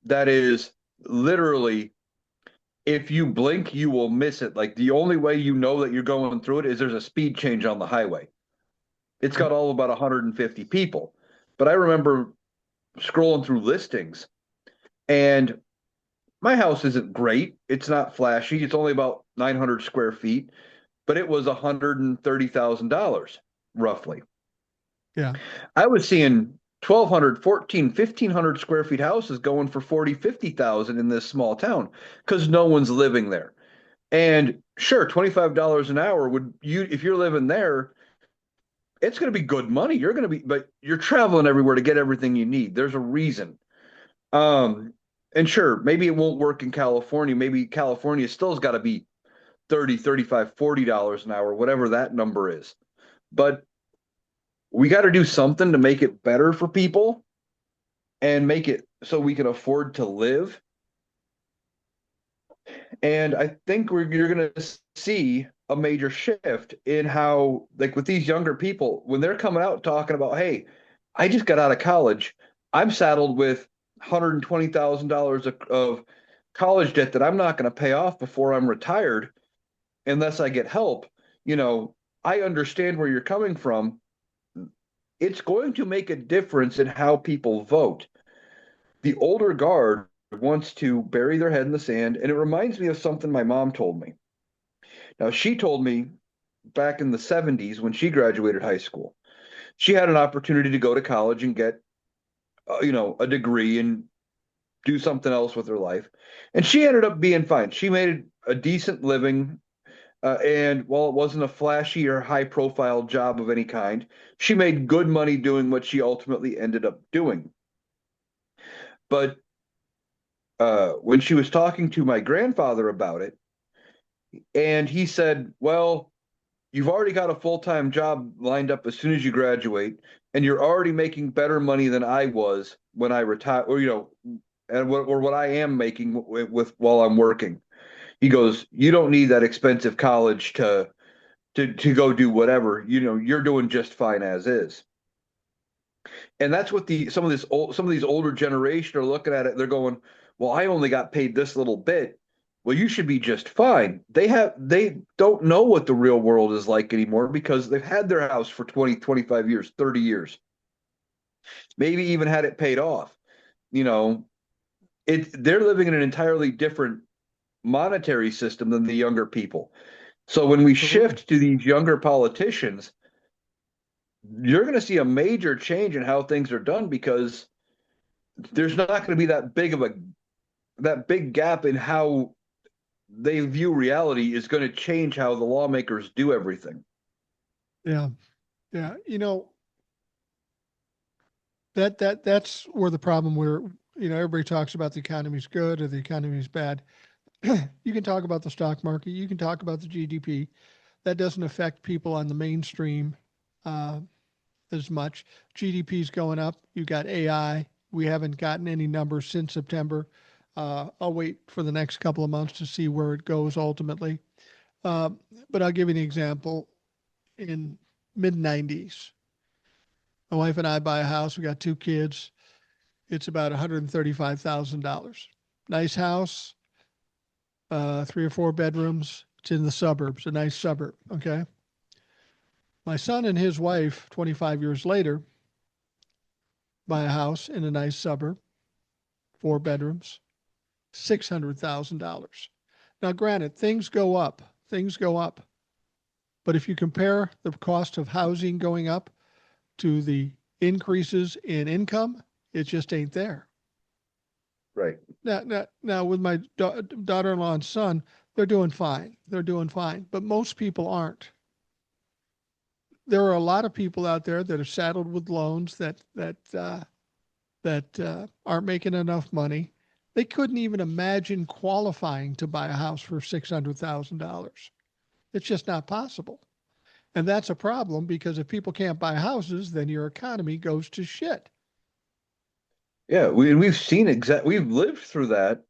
that is literally, if you blink, you will miss it. Like, the only way you know that you're going through it is there's a speed change on the highway. It's Right. got all about 150 people. But I remember scrolling through listings, and my house isn't great. It's not flashy. It's only about 900 square feet, but it was $130,000 roughly. Yeah. I was seeing 1,200, 14, 1,500 square feet houses going for 40, 50,000 in this small town because no one's living there. And sure, $25 an hour would, you if you're living there, it's going to be good money. You're going to be, but you're traveling everywhere to get everything you need. There's a reason. Um, and sure, maybe it won't work in California. Maybe California still's got to be 30, 35, $40 an hour, whatever that number is. But we got to do something to make it better for people and make it so we can afford to live. And I think you're going to see a major shift in how, like with these younger people, when they're coming out talking about, hey, I just got out of college. I'm saddled with $120,000 of college debt that I'm not going to pay off before I'm retired unless I get help. You know, I understand where you're coming from. It's going to make a difference in how people vote. The older guard wants to bury their head in the sand. And it reminds me of something my mom told me. Now, she told me back in the 70s when she graduated high school, she had an opportunity to go to college and get, a degree and do something else with her life. And she ended up being fine. She made a decent living. And while it wasn't a flashy or high profile job of any kind, she made good money doing what she ultimately ended up doing. But when she was talking to my grandfather about it, and he said, well, you've already got a full time job lined up as soon as you graduate, and you're already making better money than I was when I retired, or what I am making with while I'm working. He goes, you don't need that expensive college to go do whatever. You're doing just fine as is. And that's what some of these older generation are looking at it. They're going, well, I only got paid this little bit. Well, you should be just fine. They don't know what the real world is like anymore because they've had their house for 20, 25 years, 30 years, maybe even had it paid off. You know, they're living in an entirely different monetary system than the younger people. So when we Absolutely. shift to these younger politicians, you're going to see a major change in how things are done because there's not going to be that big gap in how they view reality is going to change how the lawmakers do everything. Yeah. Yeah. That's where the problem where, everybody talks about the economy's good or the economy's bad. You can talk about the stock market, you can talk about the GDP. That doesn't affect people on the mainstream uh, as much. GDP's going up. You got AI. We haven't gotten any numbers since September. I'll wait for the next couple of months to see where it goes ultimately. Uh, but I'll give you an example. In mid 90s, my wife and I buy a house. We got two kids. It's about $135,000. Nice house, 3 or 4 bedrooms. It's in the suburbs, a nice suburb. Okay. My son and his wife, 25 years later, buy a house in a nice suburb, 4 bedrooms, $600,000. Now, granted, things go up. But if you compare the cost of housing going up to the increases in income, it just ain't there. Right. Now with my daughter-in-law and son, they're doing fine. They're doing fine. But most people aren't. There are a lot of people out there that are saddled with loans that aren't making enough money. They couldn't even imagine qualifying to buy a house for $600,000. It's just not possible. And that's a problem because if people can't buy houses, then your economy goes to shit. Yeah, we've lived through that.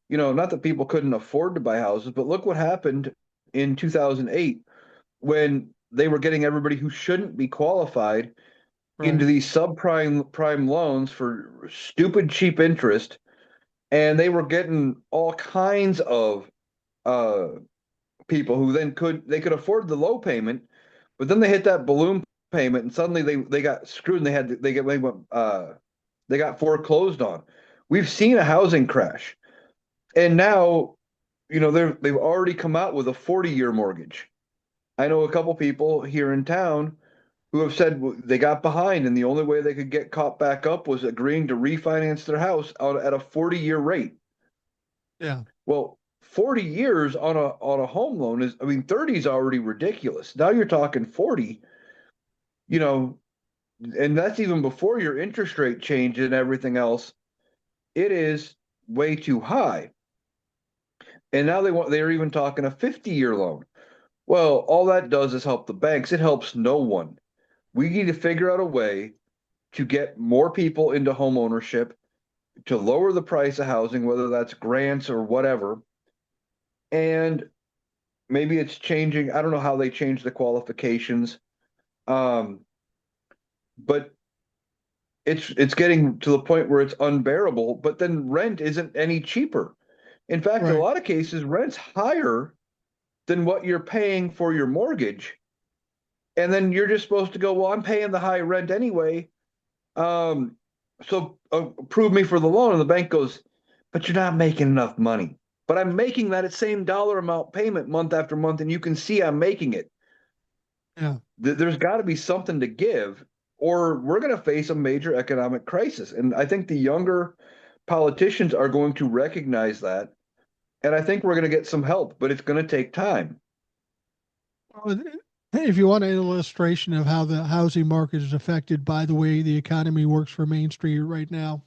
Not that people couldn't afford to buy houses, but look what happened in 2008 when they were getting everybody who shouldn't be qualified into Right. these subprime prime loans for stupid cheap interest, and they were getting all kinds of uh people who then could afford the low payment, but then they hit that balloon payment and suddenly they got screwed and they got foreclosed on. We've seen a housing crash. And now, they've already come out with a 40-year mortgage. I know a couple people here in town who have said they got behind and the only way they could get caught back up was agreeing to refinance their house out at a 40-year rate. Yeah. Well, 40 years on a home loan is, I mean, 30 is already ridiculous. Now you're talking 40, you know, and that's even before your interest rate change and everything else. It is way too high. And now they're even talking a 50-year loan. Well, all that does is help the banks. It helps no one. We need to figure out a way to get more people into home ownership, to lower the price of housing, whether that's grants or whatever. And maybe it's changing. I don't know how they change the qualifications. Um, but it's getting to the point where it's unbearable, but then rent isn't any cheaper. In fact, a Right. lot of cases, rent's higher than what you're paying for your mortgage. And then you're just supposed to go, well, I'm paying the high rent anyway. So approve me for the loan. And the bank goes, but you're not making enough money. But I'm making that same dollar amount payment month after month, and you can see I'm making it. Yeah. There's got to be something to give, or we're going to face a major economic crisis. And I think the younger politicians are going to recognize that. And I think we're going to get some help, but it's going to take time. Well, if you want an illustration of how the housing market is affected by the way the economy works for Main Street right now,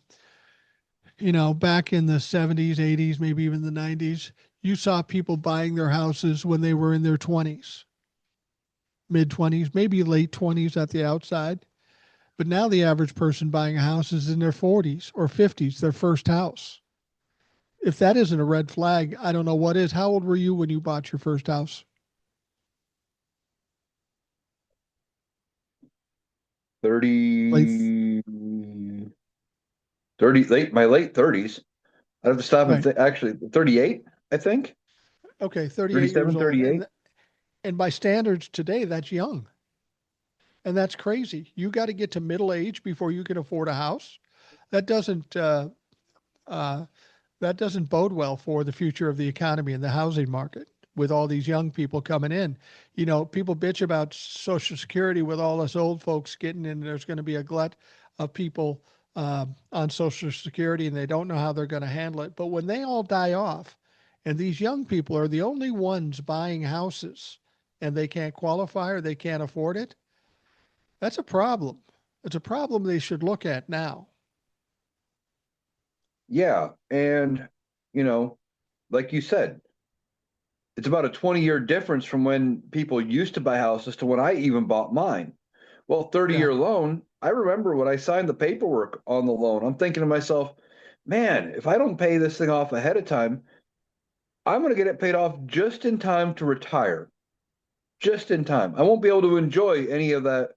back in the 70s, 80s, maybe even the 90s, you saw people buying their houses when they were in their 20s, mid 20s, maybe late 20s at the outside. But now the average person buying a house is in their 40s or 50s, their first house. If that isn't a red flag, I don't know what is. How old were you when you bought your first house? Late, 30, 30, my late 30s. I have to stop and right. think, actually, 38, I think. Okay, 38 years 37, old. 38. And by standards today, that's young. And that's crazy. You got to get to middle age before you can afford a house. That doesn't uh, that doesn't bode well for the future of the economy and the housing market with all these young people coming in. People bitch about Social Security with all us old folks getting in. There's going to be a glut of people on Social Security and they don't know how they're going to handle it. But when they all die off and these young people are the only ones buying houses and they can't qualify or they can't afford it, that's a problem. It's a problem they should look at now. Yeah. And, you know, like you said, it's about a 20-year difference from when people used to buy houses to when I even bought mine. Well, 30-year Yeah. loan, I remember when I signed the paperwork on the loan, I'm thinking to myself, man, if I don't pay this thing off ahead of time, I'm going to get it paid off just in time to retire, just in time. I won't be able to enjoy any of that,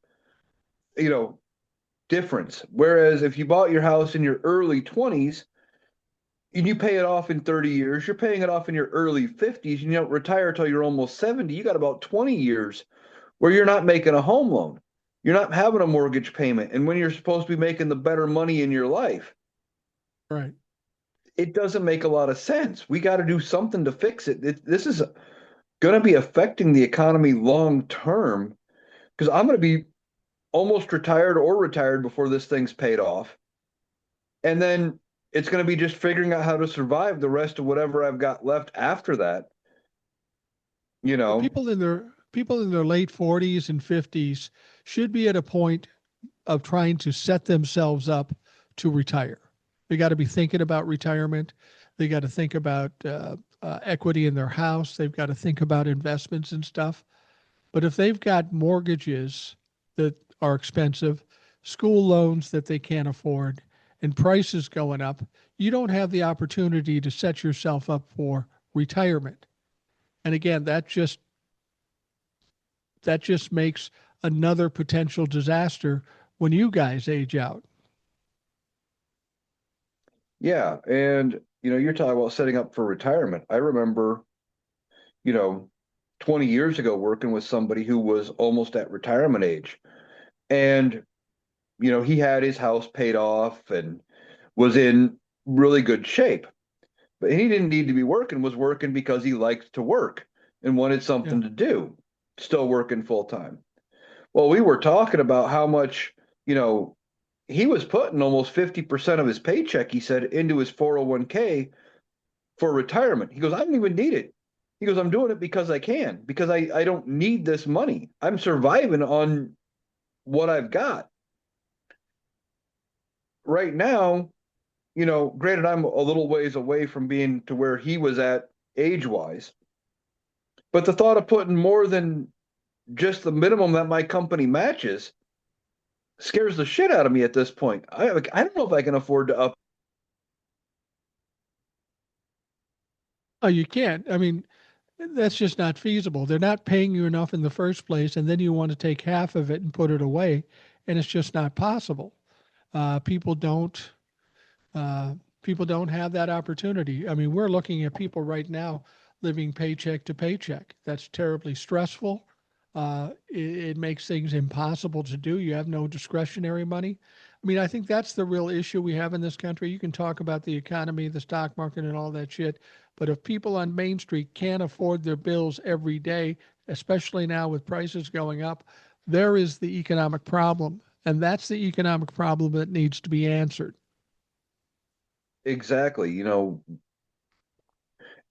you know, difference. Whereas if you bought your house in your early 20s and you pay it off in 30 years, you're paying it off in your early 50s, and you don't retire till you're almost 70, you got about 20 years where you're not making a home loan. You're not having a mortgage payment. And when you're supposed to be making the better money in your life, Right. it doesn't make a lot of sense. We got to do something to fix it. This is going to be affecting the economy long term because I'm going to be almost retired or retired before this thing's paid off. And then it's going to be just figuring out how to survive the rest of whatever I've got left after that, you Well, know. people in their late 40s and 50s should be at a point of trying to set themselves up to retire. They got to be thinking about retirement. They got to think about equity in their house. They've got to think about investments and stuff. But if they've got mortgages that are expensive, school loans that they can't afford, and prices going up, you don't have the opportunity to set yourself up for retirement. And again, that just makes another potential disaster when you guys age out. Yeah, and you're talking about setting up for retirement. I remember, you know, 20 years ago working with somebody who was almost at retirement age. And, he had his house paid off and was in really good shape. But he didn't need to be working, was working because he liked to work and wanted Yeah. something to do, still working full time. Well, we were talking about how much, you know, he was putting almost 50% of his paycheck, he said, into his 401k for retirement. He goes, I don't even need it. He goes, I'm doing it because I can, because I don't need this money. I'm surviving on what I've got. Right now, granted, I'm a little ways away from being to where he was at age wise, but the thought of putting more than just the minimum that my company matches scares the shit out of me at this point. I don't know if I can afford to up. Oh, you can't. I mean, that's just not feasible. They're not paying you enough in the first place, and then you want to take half of it and put it away, and it's just not possible. Uh, people don't. Uh, People don't have that opportunity. I mean, we're looking at people right now living paycheck to paycheck. That's terribly stressful. It makes things impossible to do. You have no discretionary money. I mean, I think that's the real issue we have in this country. You can talk about the economy, the stock market, and all that shit, but if people on Main Street can't afford their bills every day, especially now with prices going up, there is the economic problem. And that's the economic problem that needs to be answered. Exactly.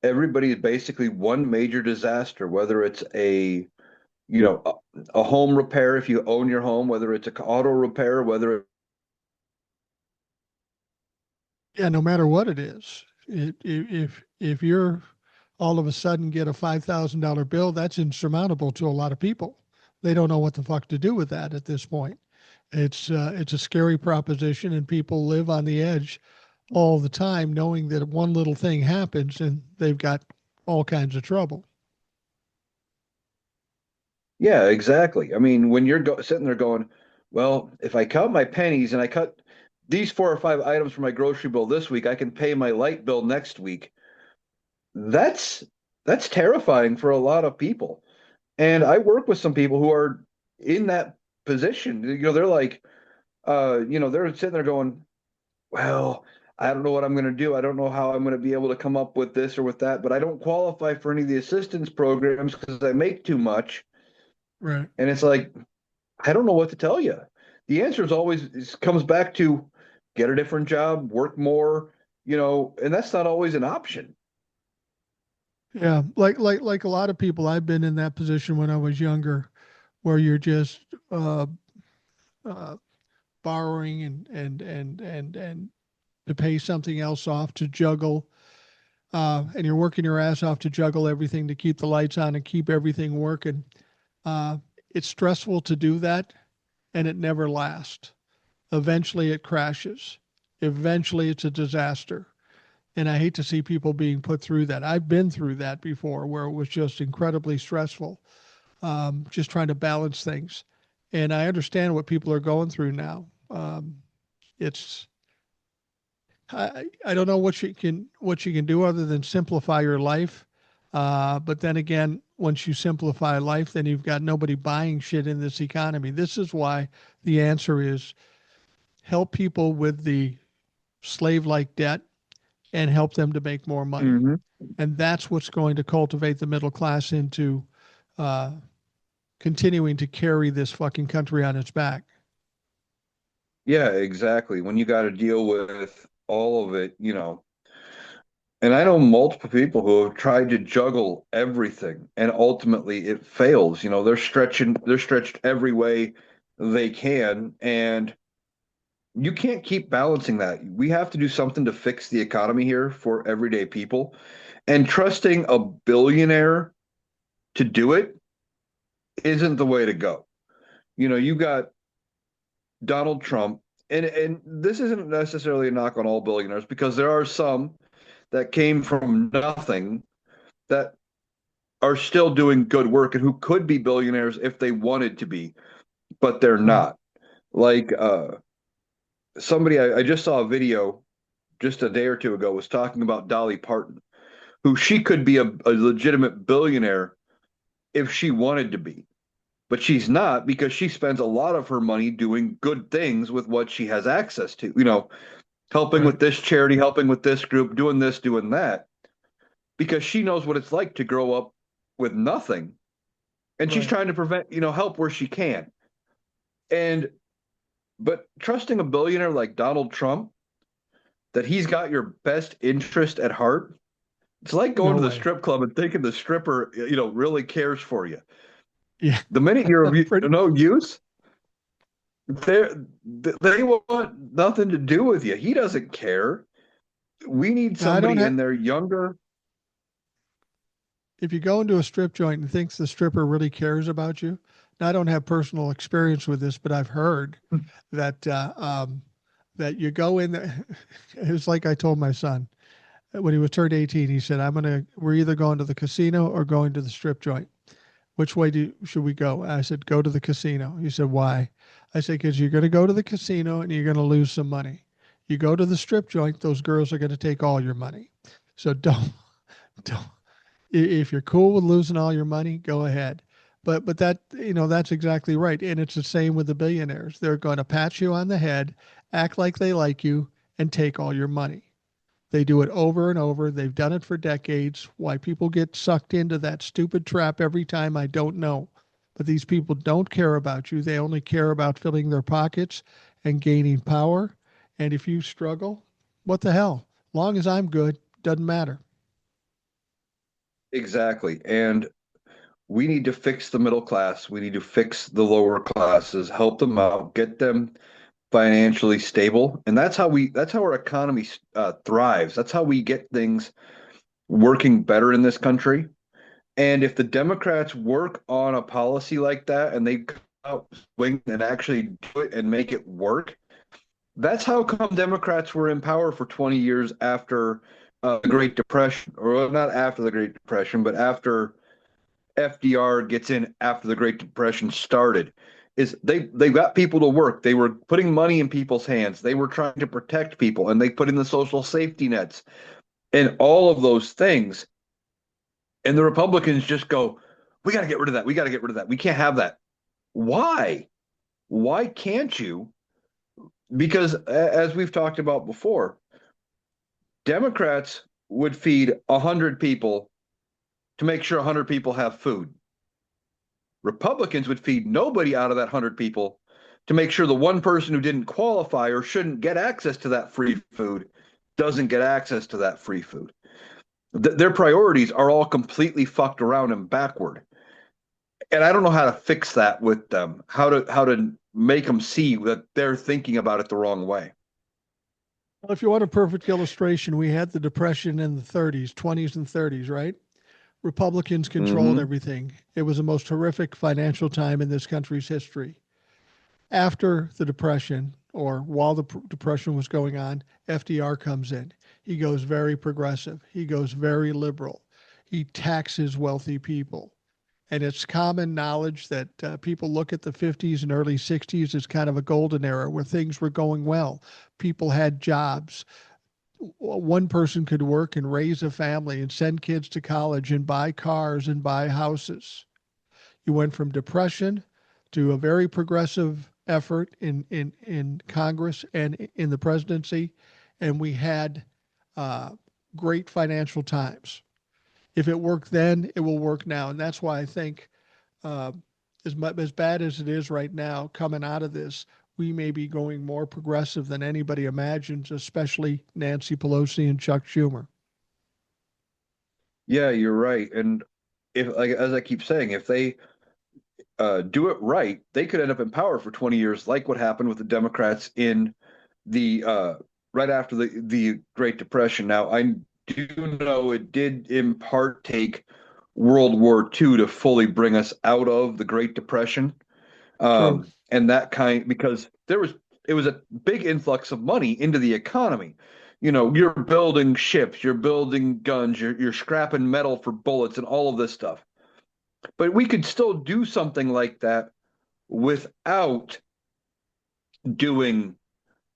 Everybody is basically one major disaster, whether it's a home repair if you own your home, whether it's a auto repair, whether Yeah, no matter what it is, if you're all of a sudden get a $5,000 bill, that's insurmountable to a lot of people. They don't know what the fuck to do with that at this point. It's a scary proposition, and people live on the edge all the time, knowing that one little thing happens and they've got all kinds of trouble. yeah, exactly. I mean, when you're sitting there going, well, if I count my pennies and I cut these 4 or 5 items for my grocery bill this week, I can pay my light bill next week. That's that's terrifying for a lot of people. And I work with some people who are in that position. They're like, they're sitting there going, well, I don't know what I'm going to do. I don't know how I'm going to be able to come up with this or with that, but I don't qualify for any of the assistance programs because I make too much. Right. And it's like, I don't know what to tell you. The answer comes back to get a different job, work more, and that's not always an option. Yeah, like a lot of people, I've been in that position when I was younger, where you're just uh, uh, borrowing and to pay something else off to juggle, and you're working your ass off to juggle everything to keep the lights on and keep everything working. Uh, it's stressful to do that, and it never lasts. Eventually, it crashes. Eventually, it's a disaster. And I hate to see people being put through that. I've been through that before where it was just incredibly stressful, just trying to balance things. And I understand what people are going through now. It's I don't know what you can do other than simplify your life. But then again, once you simplify life, then you've got nobody buying shit in this economy. This is why the answer is help people with the slave-like debt and help them to make more money. Hmm. And that's what's going to cultivate the middle class into uh, continuing to carry this fucking country on its back. Yeah, exactly. When you got to deal with all of it, and I know multiple people who have tried to juggle everything and ultimately it fails. They're stretched every way they can. And you can't keep balancing that. We have to do something to fix the economy here for everyday people. And trusting a billionaire to do it isn't the way to go. You got Donald Trump, and this isn't necessarily a knock on all billionaires because there are some that came from nothing that are still doing good work and who could be billionaires if they wanted to be, but they're Right. not. Like somebody I just saw a video just a day or two ago was talking about Dolly Parton, who she could be a legitimate billionaire if she wanted to be. But she's not because she spends a lot of her money doing good things with what she has access to, helping Right. with this charity, helping with this group, doing this, doing that, because she knows what it's like to grow up with nothing. And she's Right. trying to help where she can. And, but trusting a billionaire like Donald Trump, that he's got your best interest at heart, it's like going No to the way. strip club and thinking the stripper, really cares for you. Yeah. The minute you're of Pretty. no use, they they want nothing to do with you. He doesn't care. We need I don't somebody have. in there younger. If you go into a strip joint and thinks the stripper really cares about you, now I don't have personal experience with this, but I've heard that that you go in there. It was like I told my son when he was turned 18. He said, We're either going to the casino or going to the strip joint. Which way should we go? I said, go to the casino. He said, why? I said, because you're going to go to the casino and you're going to lose some money. You go to the strip joint, those girls are going to take all your money. So don't. If you're cool with losing all your money, go ahead. But that, that's exactly right. And it's the same with the billionaires. They're going to pat you on the head, act like they like you, and take all your money. They do it over and over. They've done it for decades. Why people get sucked into that stupid trap every time, I don't know. But these people don't care about you. They only care about filling their pockets and gaining power. And if you struggle, what the hell? Long as I'm good, doesn't matter. Exactly. And we need to fix the middle class. We need to fix the lower classes, help them out, get them financially stable. And that's how our economy thrives. That's how we get things working better in this country. And if the Democrats work on a policy like that and they come out swing and actually do it and make it work, that's how come Democrats were in power for 20 years after the Great Depression, or well, not after the Great Depression, but after FDR gets in after the Great Depression started. Is they got people to work. They were putting money in people's hands. They were trying to protect people, and they put in the social safety nets and all of those things. And the Republicans just go, we got to get rid of that. We got to get rid of that. We can't have that. Why? Why can't you? Because as we've talked about before, Democrats would feed 100 people to make sure 100 people have food. Republicans would feed nobody out of that 100 people to make sure the one person who didn't qualify or shouldn't get access to that free food doesn't get access to that free food. Their priorities are all completely fucked around and backward. And I don't know how to fix that with them, how to make them see that they're thinking about it the wrong way. Well, if you want a perfect illustration, we had the Depression in the 30s, 20s, and 30s, right? Republicans controlled Mm-hmm. everything. It was the most horrific financial time in this country's history. After the Depression, or while the Depression was going on, FDR comes in. He goes very progressive. He goes very liberal. He taxes wealthy people. And it's common knowledge that people look at the 50s and early 60s as kind of a golden era where things were going well. People had jobs. One person could work and raise a family and send kids to college and buy cars and buy houses. You went from depression to a very progressive effort in Congress and in the presidency, and we had uh, great financial times. If it worked then, it will work now, and that's why I think uh, as bad as it is right now, coming out of this, we may be going more progressive than anybody imagines, especially Nancy Pelosi and Chuck Schumer. Yeah, you're right. And if, like, as I keep saying, if they do it right, they could end up in power for 20 years, like what happened with the Democrats in the right after the Great Depression. Now, I do know it did in part take World War II to fully bring us out of the Great Depression. True. And that kind because it was a big influx of money into the economy. You know, you're building ships, you're building guns, you're scrapping metal for bullets and all of this stuff. But we could still do something like that without doing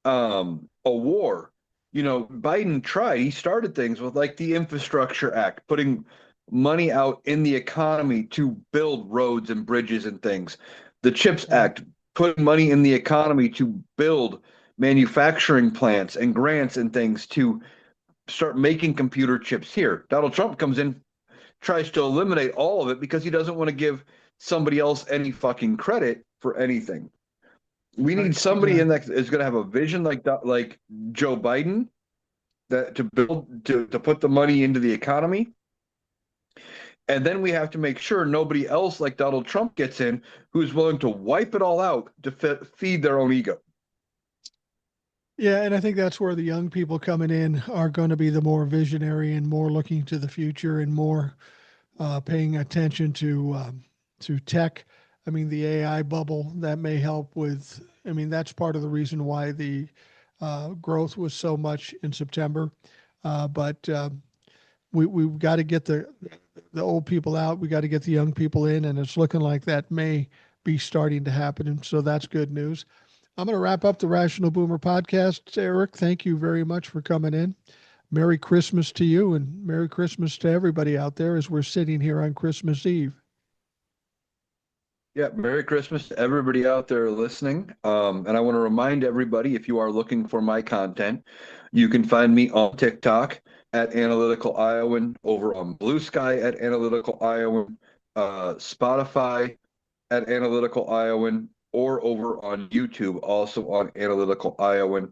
a war. You know, Biden tried, he started things with like the Infrastructure Act, putting money out in the economy to build roads and bridges and things. The CHIPS Yeah. Act, putting money in the economy to build manufacturing plants and grants and things to start making computer chips here. Donald Trump comes in, tries to eliminate all of it because he doesn't want to give somebody else any fucking credit for anything. We Right. need somebody in Exactly. that is going to have a vision like Joe Biden that to build to put the money into the economy. And then we have to make sure nobody else like Donald Trump gets in who's willing to wipe it all out to feed their own ego. Yeah, and I think that's where the young people coming in are going to be the more visionary and more looking to the future and more paying attention to tech. I mean, the AI bubble that may help with. I mean, that's part of the reason why the growth was so much in September. But we've got to get the old people out. We got to get the young people in, and it's looking like that may be starting to happen. And so that's good news. I'm going to wrap up the Rational Boomer podcast. Eric, thank you very much for coming in. Merry Christmas to you and Merry Christmas to everybody out there as we're sitting here on Christmas Eve. Yeah, Merry Christmas to everybody out there listening. And I want to remind everybody, if you are looking for my content, you can find me on TikTok at Analytical Iowan, over on Blue Sky at Analytical Iowan, Spotify at Analytical Iowan, or over on YouTube, also on Analytical Iowan.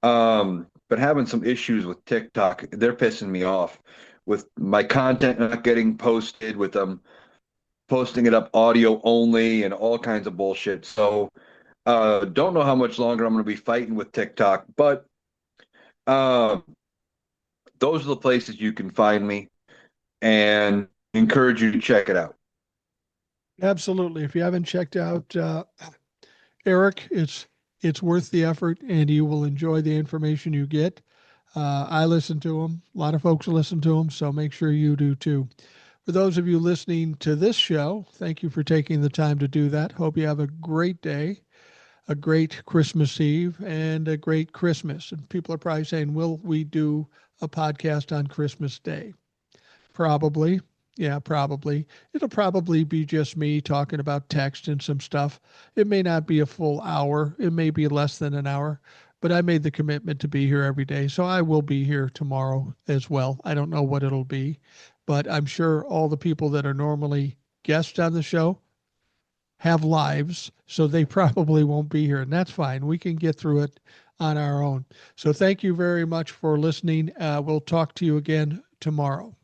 But having some issues with TikTok, they're pissing me off with my content not getting posted, with them posting it up audio only and all kinds of bullshit. So don't know how much longer I'm going to be fighting with TikTok, but um, those are the places you can find me, and encourage you to check it out. Absolutely. If you haven't checked out Eric, it's worth the effort, and you will enjoy the information you get. I listen to him. A lot of folks listen to him, so make sure you do too. For those of you listening to this show, thank you for taking the time to do that. Hope you have a great day, a great Christmas Eve, and a great Christmas. And people are probably saying, will we do a podcast on Christmas Day? Probably. Yeah, probably. It'll probably be just me talking about text and some stuff. It may not be a full hour, it may be less than an hour, but I made the commitment to be here every day. So I will be here tomorrow as well. I don't know what it'll be, but I'm sure all the people that are normally guests on the show have lives, so they probably won't be here, and that's fine. We can get through it on our own. So thank you very much for listening. We'll talk to you again tomorrow.